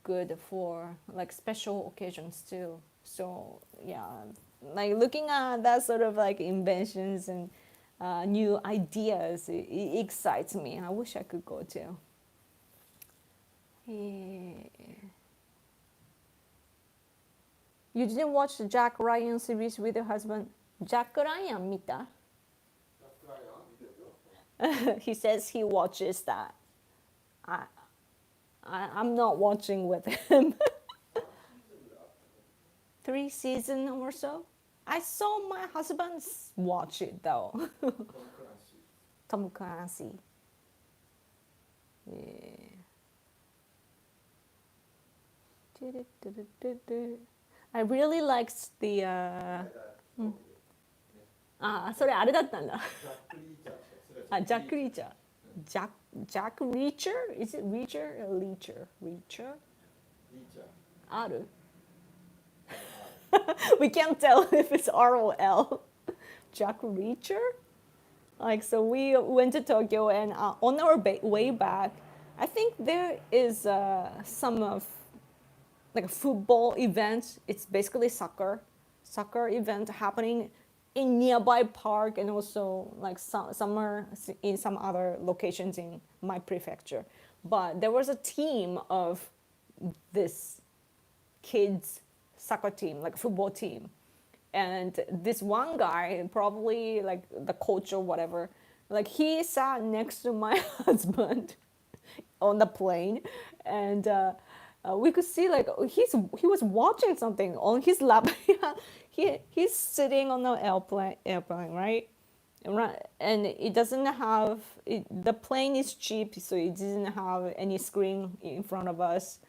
good for like special occasions too. So yeah, like looking at that sort of like inventions and new ideas, it excites me. I wish I could go too. You didn't watch the Jack Ryan series with your husband? Jack Ryan 見た? He says he watches that. I'm not watching with him. 3 seasons or so. I saw my husband watch it though. Tom Clancy. Yeah. I really liked the それあれだったんだ。ジャック・リーチャー。Jack Reacher? Is it Reacher or Leacher? Reacher? ある? We can't tell if it's R or L. Jack Reacher? Like, so we went to Tokyo, and on our way back, I think there is some of like a football event. It's basically soccer event happening in nearby park, and also like somewhere in some other locations in my prefecture. But there was a team of this kids soccer team, like a football team. And this one guy, probably like the coach or whatever, like he sat next to my husband on the plane, and we could see like he was watching something on his lap. he's sitting on the airplane, right? And it doesn't have the plane is cheap, so it doesn't have any screen in front of us.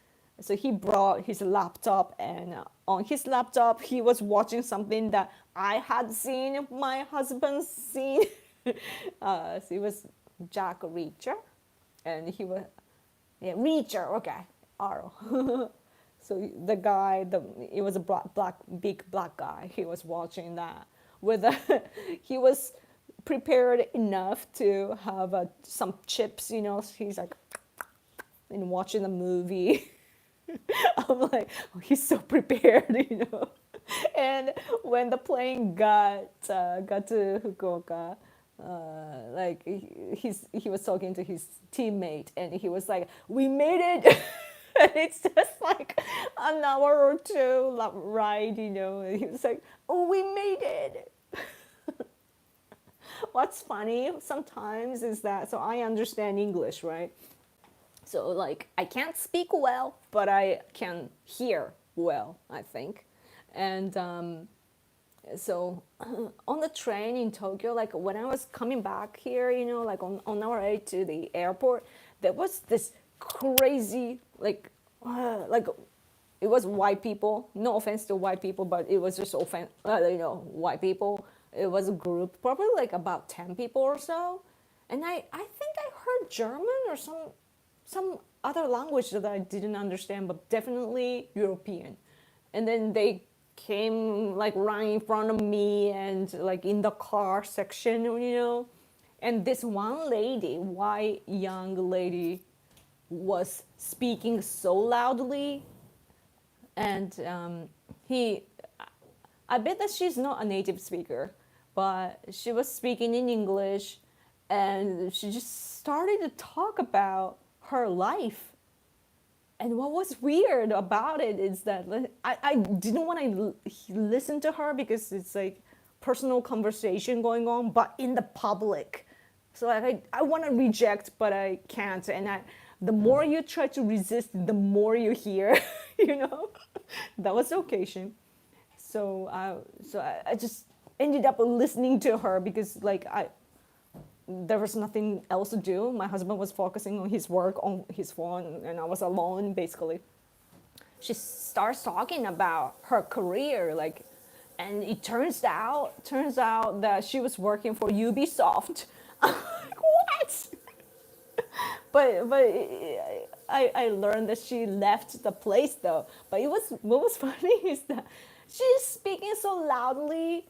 So he brought his laptop, and on his laptop he was watching something that I had seen my husband seen. So it was Jack Reacher, and he was, yeah, Reacher, okay, R. So the guy, it was a big black guy. He was watching that with a, he was prepared enough to have some chips. He's like, and watching the movie. I'm like, oh, he's so prepared. And when the plane got to Fukuoka, like he was talking to his teammate, and he was like, "We made it." And it's just like an hour or two ride, And he was like, "Oh, we made it." What's funny sometimes is that, so I understand English, right? So like I can't speak well, but I can hear well, I think. And so on the train in Tokyo, like when I was coming back here, like on our way to the airport, there was this crazy like it was white people. No offense to white people, but it was just white people. It was a group, probably like about 10 people or so. And I think I heard German or some other language that I didn't understand, but definitely European. And then they came like right in front of me and like in the car section. And this one lady, white young lady, was speaking so loudly, and I bet that she's not a native speaker, but she was speaking in English, and she just started to talk about her life. And what was weird about it is that I didn't want to listen to her because it's like personal conversation going on, but in the public. So I want to reject, but I can't. And the more you try to resist, the more you hear, That was the occasion. So I just ended up listening to her because like there was nothing else to do. My husband was focusing on his work on his phone, and I was alone basically. She starts talking about her career, like, and it turns out that she was working for Ubisoft. I'm like, what? But I learned that she left the place though. But what was funny is that she's speaking so loudly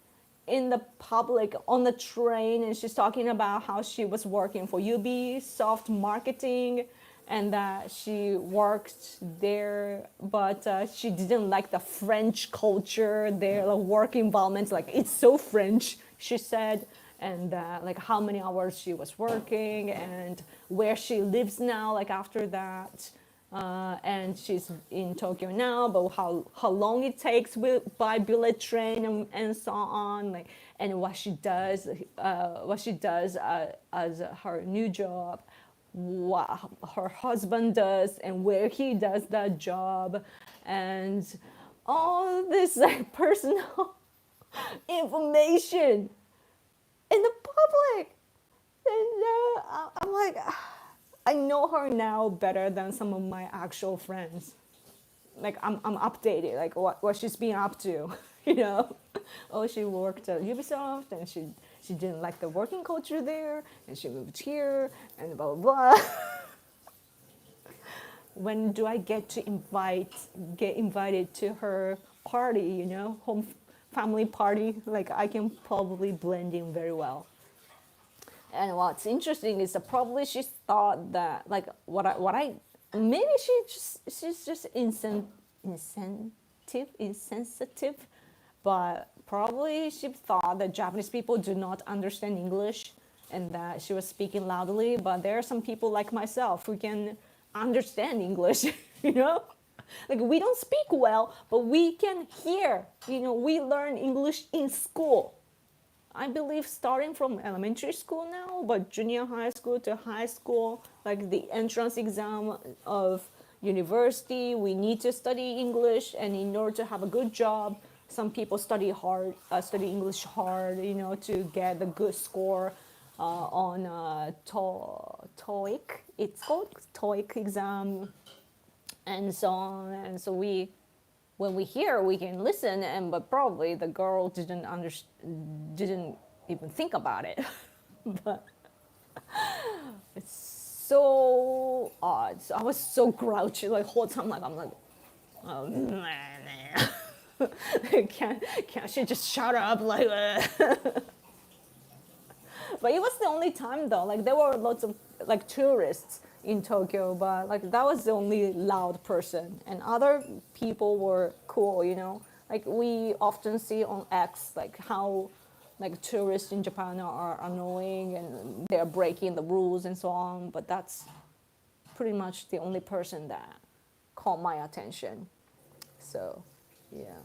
in the public on the train, and she's talking about how she was working for Ubisoft marketing and that she worked there, but she didn't like the French culture, their like, work environment, like it's so French, she said, and like how many hours she was working and where she lives now, like after that. And she's in Tokyo now, but how long it takes by bullet train and so on, like, and what she does as her new job, what her husband does, and where he does that job, and all this like personal information in the public. And I'm like, I know her now better than some of my actual friends. Like I'm updated, like what she's been up to, Oh, she worked at Ubisoft, and she didn't like the working culture there, and she moved here, and blah blah blah. When do I get invited to her party? Home family party. Like I can probably blend in very well. And what's interesting is that probably she thought that like maybe she's just insensitive, but probably she thought that Japanese people do not understand English and that she was speaking loudly. But there are some people like myself who can understand English, Like we don't speak well, but we can hear. We learn English in school. I believe starting from elementary school now, but junior high school to high school, like the entrance exam of university, we need to study English, and in order to have a good job, some people study hard, study English hard, to get a good score on TOEIC. It's called TOEIC exam, and so on. And so when we hear, we can listen, but probably the girl didn't even think about it. But it's so odd. So I was so grouchy like whole time. Like I'm like, oh man, can't she just shut up? Like, but it was the only time though. Like there were lots of like tourists in Tokyo, but like that was the only loud person, and other people were cool. Like we often see on X like how like tourists in Japan are annoying and they're breaking the rules and so on. But that's pretty much the only person that caught my attention. So, yeah,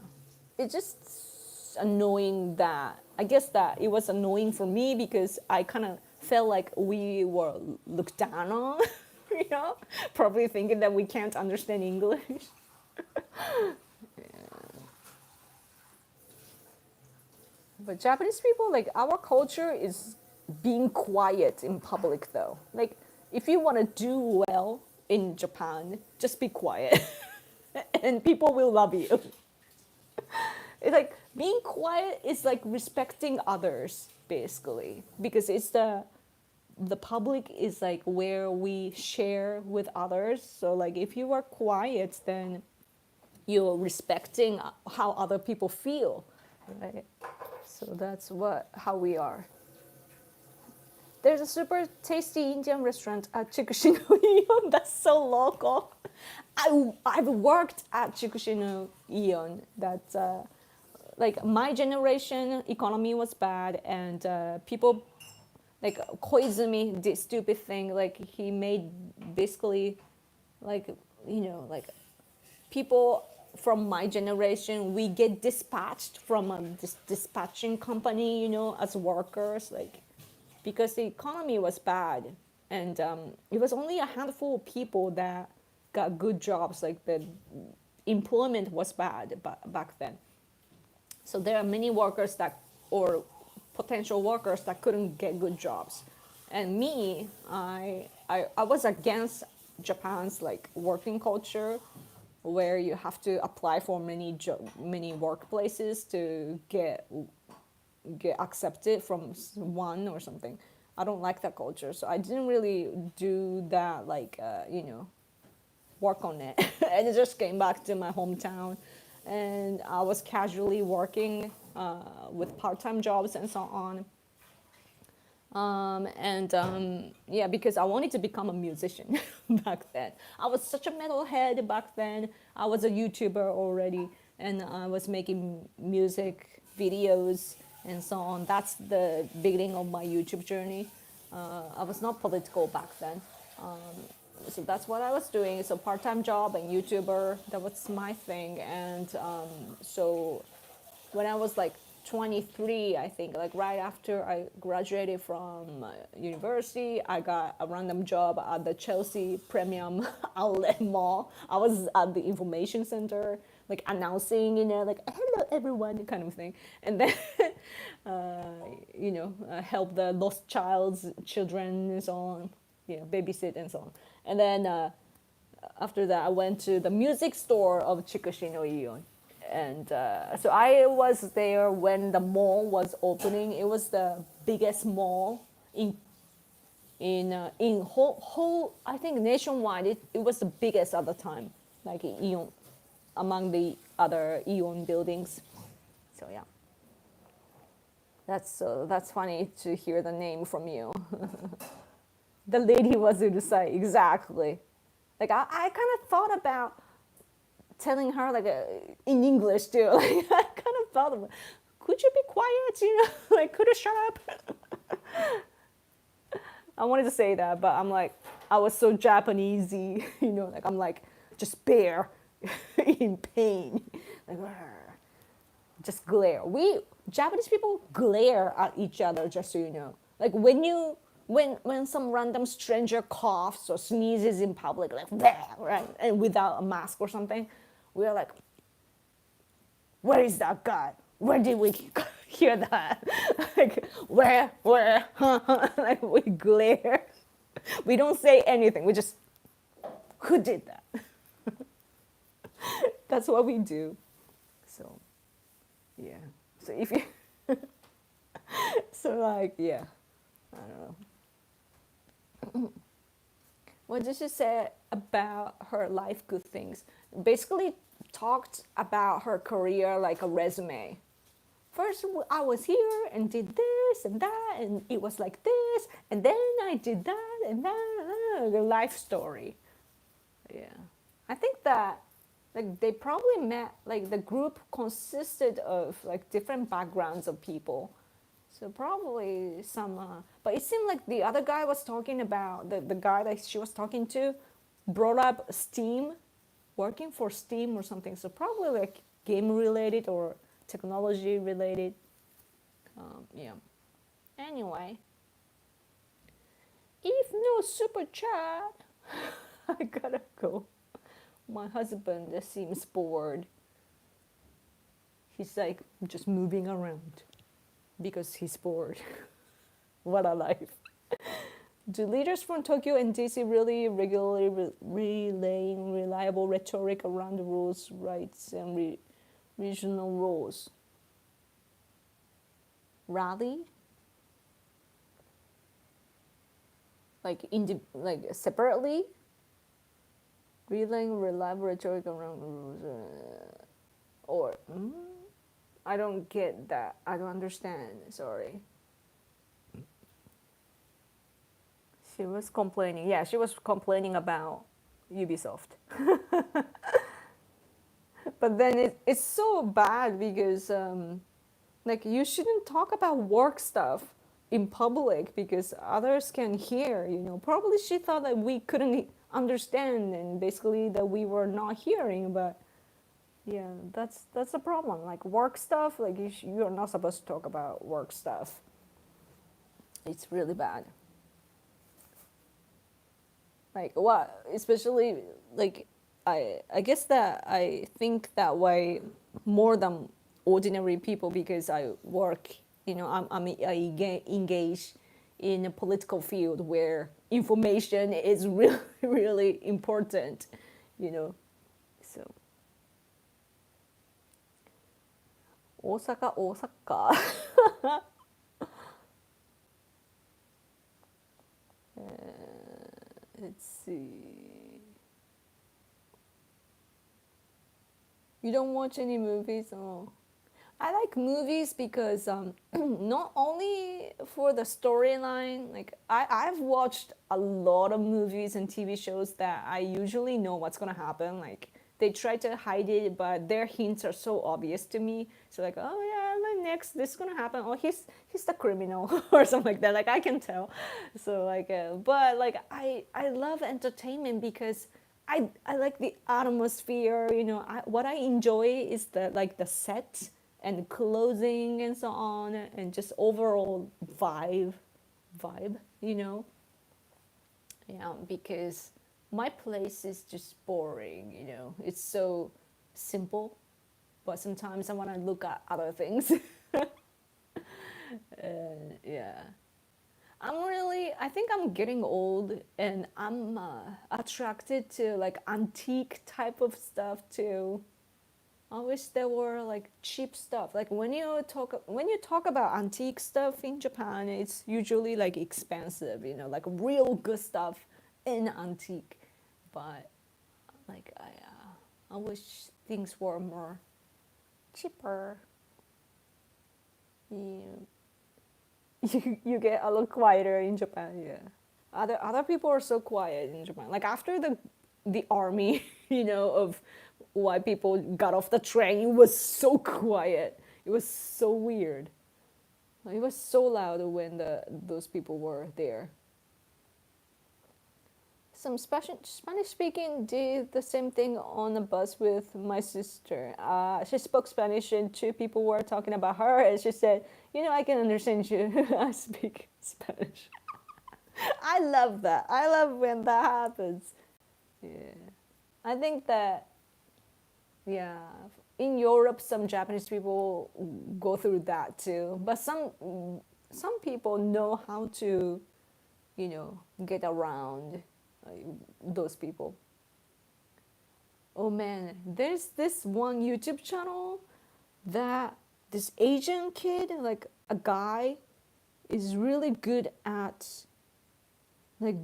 it's just annoying that I guess that it was annoying for me because I kind of felt like we were looked down on, probably thinking that we can't understand English. But Japanese people, like our culture is being quiet in public though. Like if you want to do well in Japan, just be quiet and people will love you. It's like being quiet is like respecting others basically, because it's the public is like where we share with others. So like if you are quiet, then you're respecting how other people feel, right? So that's how we are. There's a super tasty Indian restaurant at Chikushino-Ion. That's so local. I've worked at Chikushino-Ion. That like my generation economy was bad, and people like Koizumi did stupid thing. Like he made basically like like people from my generation, we get dispatched from this dispatching company, as workers, like because the economy was bad, and it was only a handful of people that got good jobs. Like the employment was bad back then. So there are many workers or potential workers that couldn't get good jobs, and me, I was against Japan's like working culture, where you have to apply for many workplaces to get accepted from one or something. I don't like that culture, so I didn't really do that, like work on it. And I just came back to my hometown, and I was casually working with part-time jobs and so on. Yeah, because I wanted to become a musician back then. I was such a metalhead back then. I was a YouTuber already, and I was making music videos and so on. That's the beginning of my YouTube journey. I was not political back then. So that's what I was doing. It's a part-time job and YouTuber. That was my thing. And so when I was like 23, I think, like right after I graduated from university, I got a random job at the Chelsea Premium Outlet Mall. I was at the information center, like announcing, like hello everyone, kind of thing. And then, help the lost children and so on, babysit and so on. And then after that, I went to the music store of Chikushino-Ion. And so I was there when the mall was opening. It was the biggest mall in whole I think nationwide. It was the biggest at the time, like Ion, among the other Ion buildings. So yeah, that's funny to hear the name from you. The lady was Urusai, exactly. Like I kind of thought about telling her like in English too. Like I kind of thought of, could you be quiet? Like could you shut up? I wanted to say that, but I'm like, I was so Japanesey, like I'm like just bear in pain, like just glare. We Japanese people glare at each other, just so you know. Like when some random stranger coughs or sneezes in public, like right, and without a mask or something, we are like, where is that guy? Where did we hear that? Like, where? Like, we glare. We don't say anything. We just, who did that? That's what we do. So, yeah. So if you, so like, yeah, I don't know. What did she say about her life good things? Basically talked about her career like a resume. First, I was here and did this and that, and it was like this, and then I did that and that. The life story. Yeah. I think that like they probably met, like the group consisted of like different backgrounds of people. So probably some, but it seemed like the other guy was talking about, the guy that she was talking to brought up Steam, working for Steam or something. So probably like game related or technology related. Yeah. Anyway, if no super chat, I gotta go. My husband seems bored. He's like just moving around because he's bored. What a life. Do leaders from Tokyo and DC really regularly relaying reliable rhetoric around the rules, rights, and regional roles? Rally? Like like separately? Relaying reliable rhetoric around the rules, or I don't get that. I don't understand. Sorry. She was complaining. Yeah, she was complaining about Ubisoft. But then it's so bad because like you shouldn't talk about work stuff in public because others can hear, you know. Probably she thought that we couldn't understand and basically that we were not hearing, but yeah, that's the problem. Like work stuff, like you're not supposed to talk about work stuff. It's really bad. Like what, especially like I guess that I think that way more than ordinary people because I work, you know, I engage in a political field where information is really really important, you know. So Osaka. Let's see. You don't watch any movies? Oh. I like movies because not only for the storyline, like I've watched a lot of movies and TV shows that I usually know what's gonna happen. Like they try to hide it, but their hints are so obvious to me. So like, oh yeah, like next this is gonna happen. Oh, he's the criminal or something like that. Like I can tell. So like, but like I love entertainment because I like the atmosphere. You know, what I enjoy is the set and clothing and so on, and just overall vibe, you know. Yeah, because my place is just boring, you know. It's so simple, but sometimes I want to look at other things. Yeah, I think I'm getting old and I'm attracted to like antique type of stuff too. I wish there were like cheap stuff. Like when you talk about antique stuff in Japan, it's usually like expensive, you know, like real good stuff in antique. But like I wish things were more cheaper. You you get a lot quieter in Japan, yeah. Other people are so quiet in Japan. Like after the army, you know, of white people got off the train, it was so quiet. It was so weird. Like, it was so loud when those people were there. Some Spanish speaking did the same thing on a bus with my sister. She spoke Spanish and two people were talking about her, and she said, "You know, I can understand you. I speak Spanish." I love that. I love when that happens. Yeah, I think that Yeah, in Europe, some Japanese people go through that too. But some people know how to, get around uh, those people. Oh man, there's this one YouTube channel that this Asian kid, like a guy, is really good at like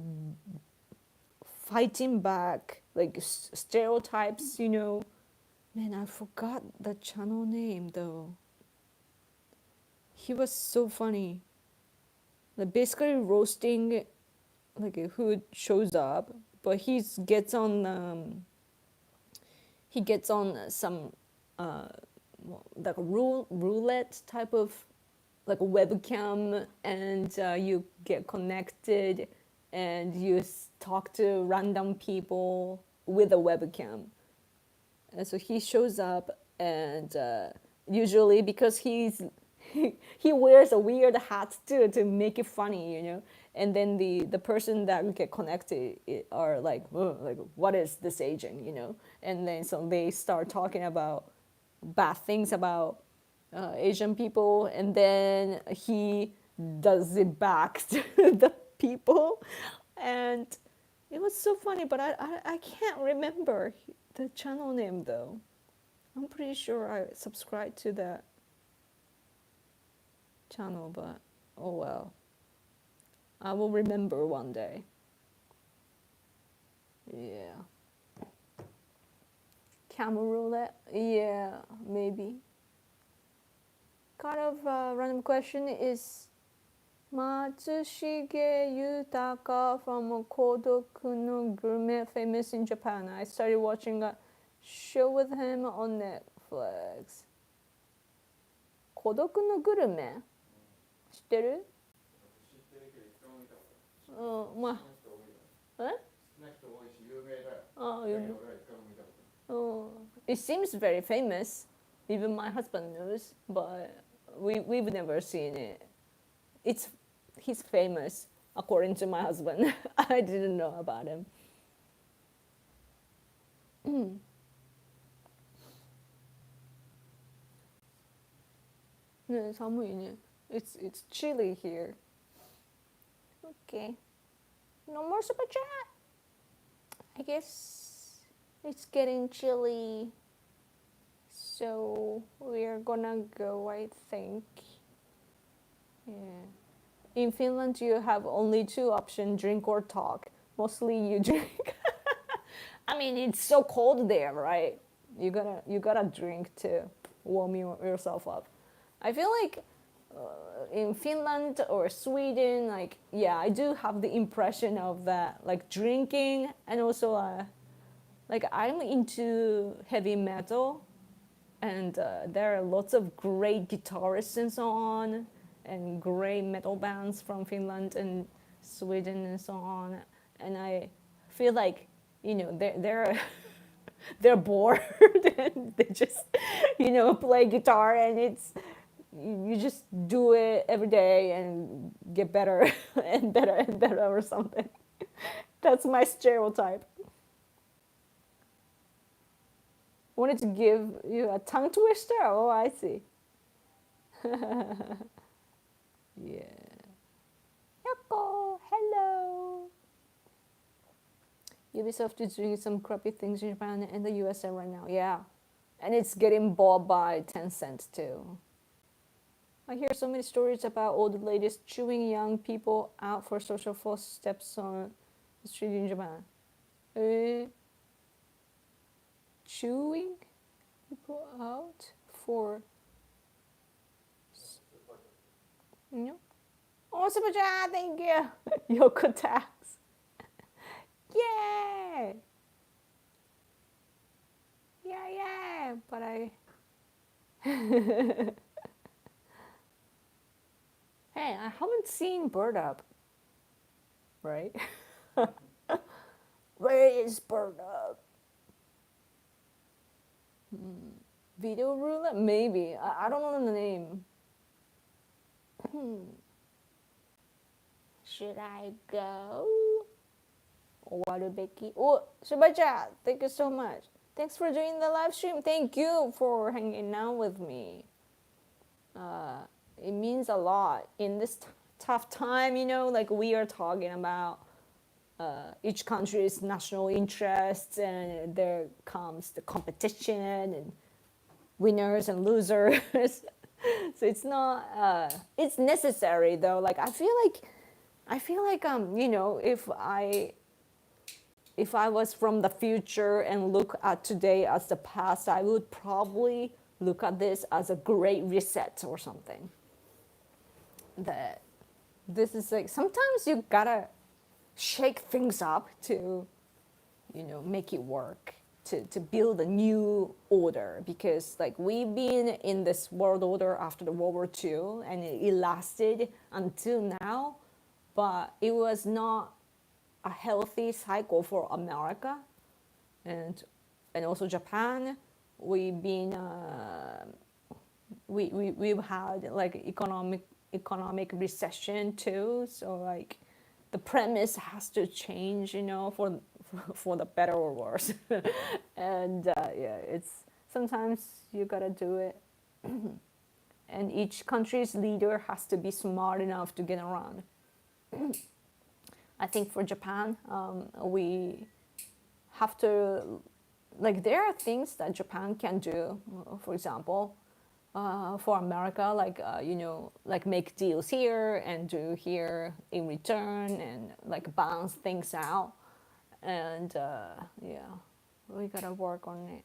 fighting back like stereotypes. Man, I forgot the channel name though. He was so funny. Like basically roasting like who shows up, but he gets on some uh like a roulette type of like a webcam, and you get connected and you talk to random people with a webcam. And so he shows up, and usually because he wears a weird hat too to make it funny. And then the person that get connected are like, "Oh, like what is this agent?" And then so they start talking about bad things about Asian people, and then he does it back to the people, and it was so funny. But I can't remember the channel name though. I'm pretty sure I subscribed to that channel, but oh well. I will remember one day. Yeah. Camel roulette? Yeah, maybe. Kind of random question is Matsushige Yutaka from Kodoku no Gurme famous in Japan. I started watching a show with him on Netflix. 孤独のグルメ知ってる？うん、まあ、え？あ、有名。Oh, it seems very famous. Even my husband knows, but we've never seen it. He's famous according to my husband. I didn't know about him. ね、寒いね。It's chilly here. Okay. No more super chat. I guess it's getting chilly. So we're gonna go, I think. Yeah. In Finland, you have only two options, drink or talk. Mostly you drink. I mean, it's so cold there, right? You gotta drink to warm yourself up. I feel like in Finland or Sweden, like yeah, I do have the impression of that, like drinking, and also like I'm into heavy metal, and there are lots of great guitarists and so on, and great metal bands from Finland and Sweden and so on, and I feel like they're they're bored and they just play guitar, and it's you just do it every day and get better and better and better or something. That's my stereotype. Wanted to give you a tongue twister. Oh, I see. Yeah. Yoko, hello. Ubisoft is doing some crappy things in Japan and the USA right now. Yeah. And it's getting bought by Tencent too. I hear so many stories about old ladies chewing young people out for social first steps on the street in Japan. Chewing people out for Oh, super chat, thank you. Yoko tax. Yay! Yeah. But hey, I haven't seen Bird Up. Right? Where is Bird Up? Video roulette? Maybe. I don't know the name. Should I go? Water Becky. Oh, super chat. Thank you so much. Thanks for joining the live stream. Thank you for hanging out with me. It means a lot in this tough time, like we are talking about each country's national interests, and there comes the competition and winners and losers. So it's not, it's necessary though. Like I feel like if I was from the future and look at today as the past, I would probably look at this as a great reset or something. That this is like sometimes you gotta shake things up to, make it work, to build a new order, because like we've been in this world order after the World War II and it lasted until now, but it was not a healthy cycle for America and also Japan. We've been we've had like economic recession too. So like the premise has to change, for the better or worse. And yeah, it's sometimes you gotta do it. And each country's leader has to be smart enough to get around. I think for Japan, we have to, like, there are things that Japan can do. For example, for America, like, like make deals here and do here in return, and like balance things out. And yeah, we gotta work on it.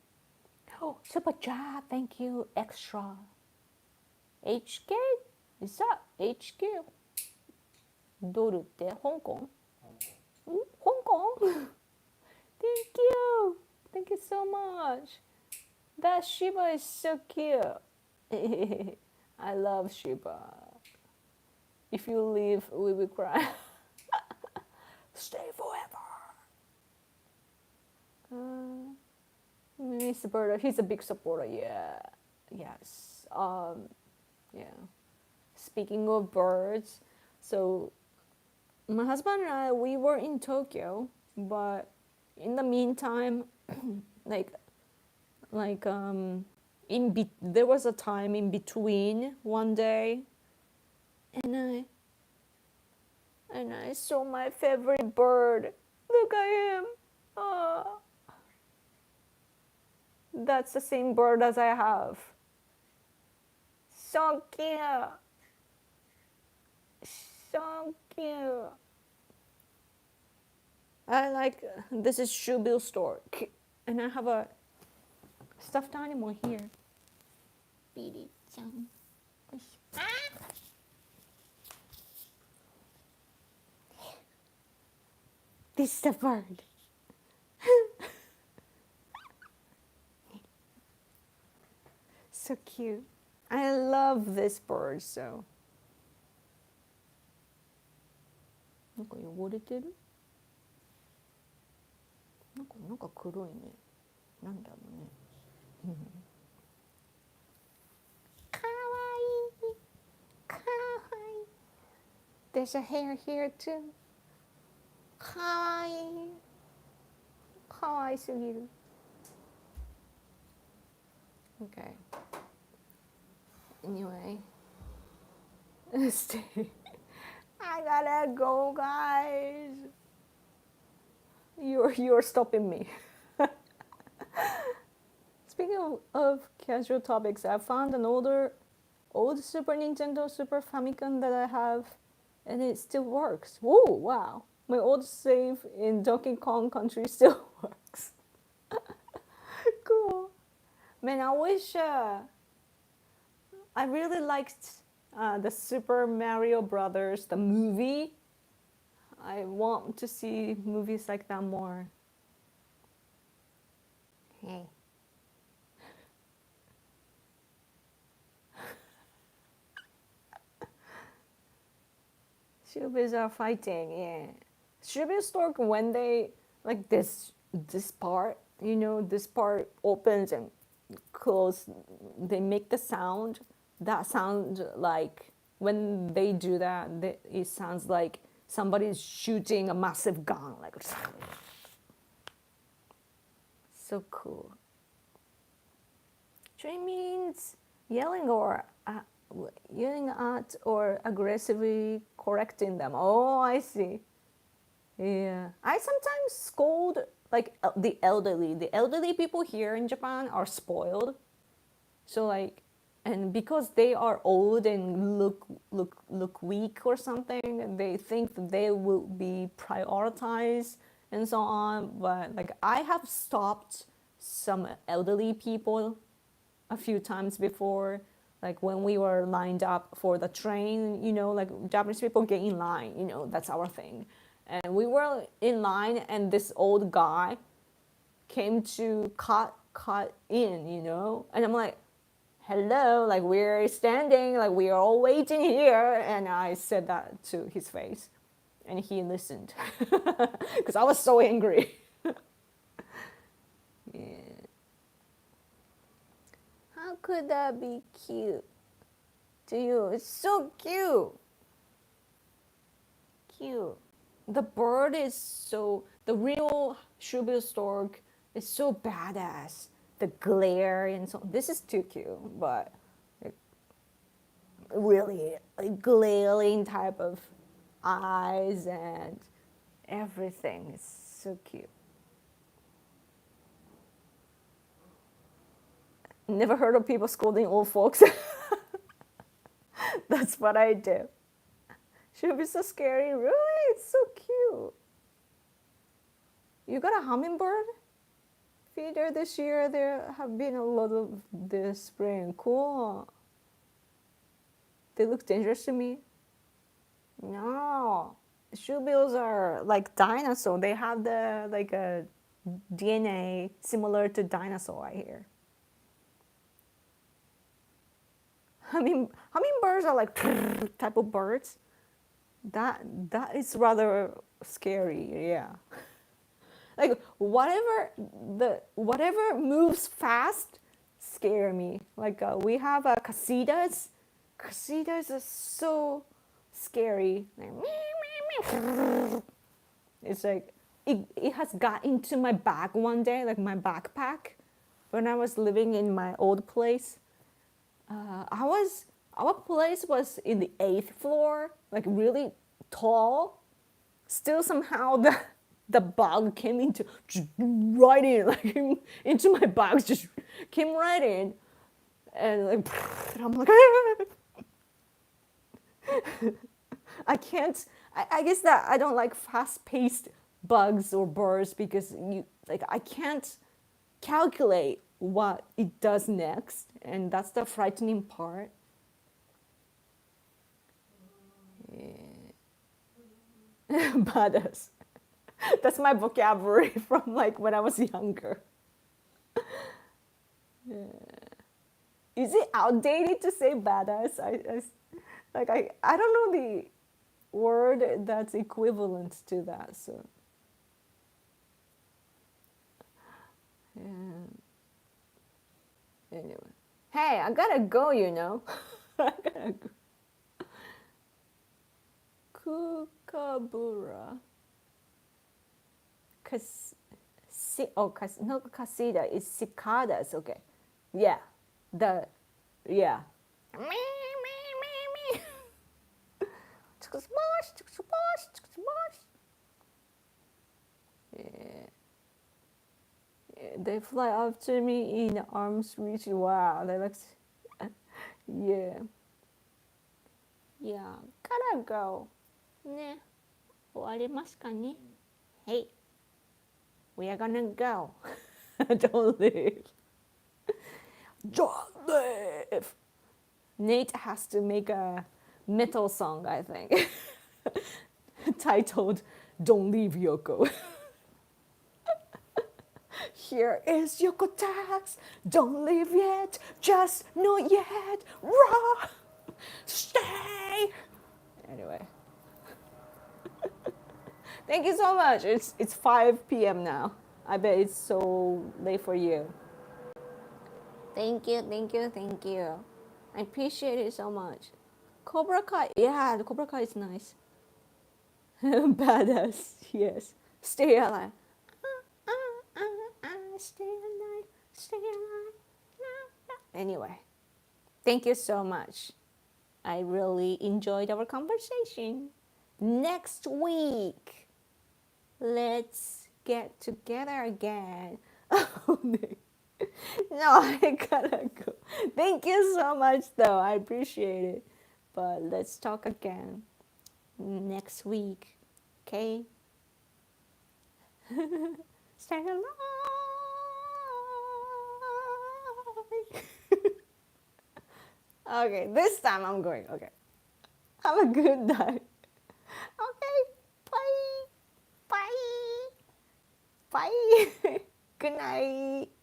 Oh, super chat, thank you, extra. HK? Is that HQ? ドルって香港? Hong Kong? Thank you. Thank you so much. That Shiba is so cute. I love Shiba. If you leave, we will cry. Stay forever. Mr. Birdo, he's a big supporter. Yeah. Yes. Yeah. Speaking of birds, so my husband and I, we were in Tokyo, but in the meantime, there was a time in between one day, and I saw my favorite bird. Look at him. Oh, that's the same bird as I have. So cute. So cute. I like, this is Shoebill store, and I have a stuffed animal here. Billy-chan. This is the bird. So cute. I love this bird, so. なんか汚れてる? なんか黒いね。なんだろうね。かわいい。かわいい。There's a hair here too. かわいい。かわいすぎる。Okay. Anyway. Stay. I gotta go, guys. You're stopping me. Speaking of casual topics, I found an old Super Nintendo Super Famicom that I have, and it still works. Whoa, wow. My old save in Donkey Kong Country still works. Cool. Man, I wish I really liked the Super Mario Brothers, the movie. I want to see movies like that more. Hey. Shubis are fighting, yeah. Shubis Stork, when they, like this part, this part opens and closes, they make the sound. That sound like, when they do that, it sounds like somebody's shooting a massive gun, like. So cool. Chui means yelling or yelling at or aggressively correcting them. Oh, I see. Yeah. I sometimes scold like the elderly. The elderly people here in Japan are spoiled. So like, and because they are old and look weak or something, they think that they will be prioritized and so on. But like, I have stopped some elderly people a few times before, like when we were lined up for the train, like Japanese people get in line, that's our thing. And we were in line and this old guy came to cut in, and I'm like, hello, like we're standing, like we are all waiting here. And I said that to his face and he listened because I was so angry. Yeah. How could that be cute to you? It's so cute. Cute. The bird is the real Shubil stork is so badass. The glare and so, this is too cute, but like, really a glaring type of eyes and everything is so cute. Never heard of people scolding old folks. That's what I do. Should be so scary. Really? It's so cute. You got a hummingbird feeder this year? There have been a lot of this spring. Cool. They look dangerous to me. No. Shoebills are like dinosaur. They have the like a DNA similar to dinosaur, I hear. Hummingbirds are like type of birds. That is rather scary, yeah. Like whatever moves fast scare me. Like we have casitas. Casitas are so scary. Like, it's like it has got into my bag one day, like my backpack, when I was living in my old place. Our place was in the 8th floor, like really tall. Still somehow the bug came right in, like into my bag, just came right in, and like I'm like I can't. I guess that I don't like fast-paced bugs or birds because I can't calculate what it does next, and that's the frightening part. Yeah. Badass. That's my vocabulary from like when I was younger. Yeah. Is it outdated to say badass? I don't know the word that's equivalent to that. So. Yeah. Anyway, hey, I gotta go, I gotta go. Kookaburra. No, casita is cicadas. Okay, yeah, yeah. Yeah. They fly up to me in arm's reach. Wow, they look. Yeah. Yeah, gotta go. ね、終わりますかね? Hey, we are gonna go. Don't leave. Don't leave. Nate has to make a metal song, I think, titled "Don't Leave Yoko." Here is Yoko Tax. Don't leave yet, just not yet. Raw, stay. Anyway, thank you so much. It's 5 p.m. now. I bet it's so late for you. Thank you. I appreciate it so much. Cobra Kai, yeah, the Cobra Kai is nice. Badass, yes. Stay alive. Stay alive. Stay alive. Anyway, thank you so much. I really enjoyed our conversation. Next week, let's get together again. No, I gotta go. Thank you so much, though. I appreciate it. But let's talk again next week. Okay? Stay alive. Okay, this time I'm going. Okay. Have a good night. Okay. Bye. Bye. Bye. Good night.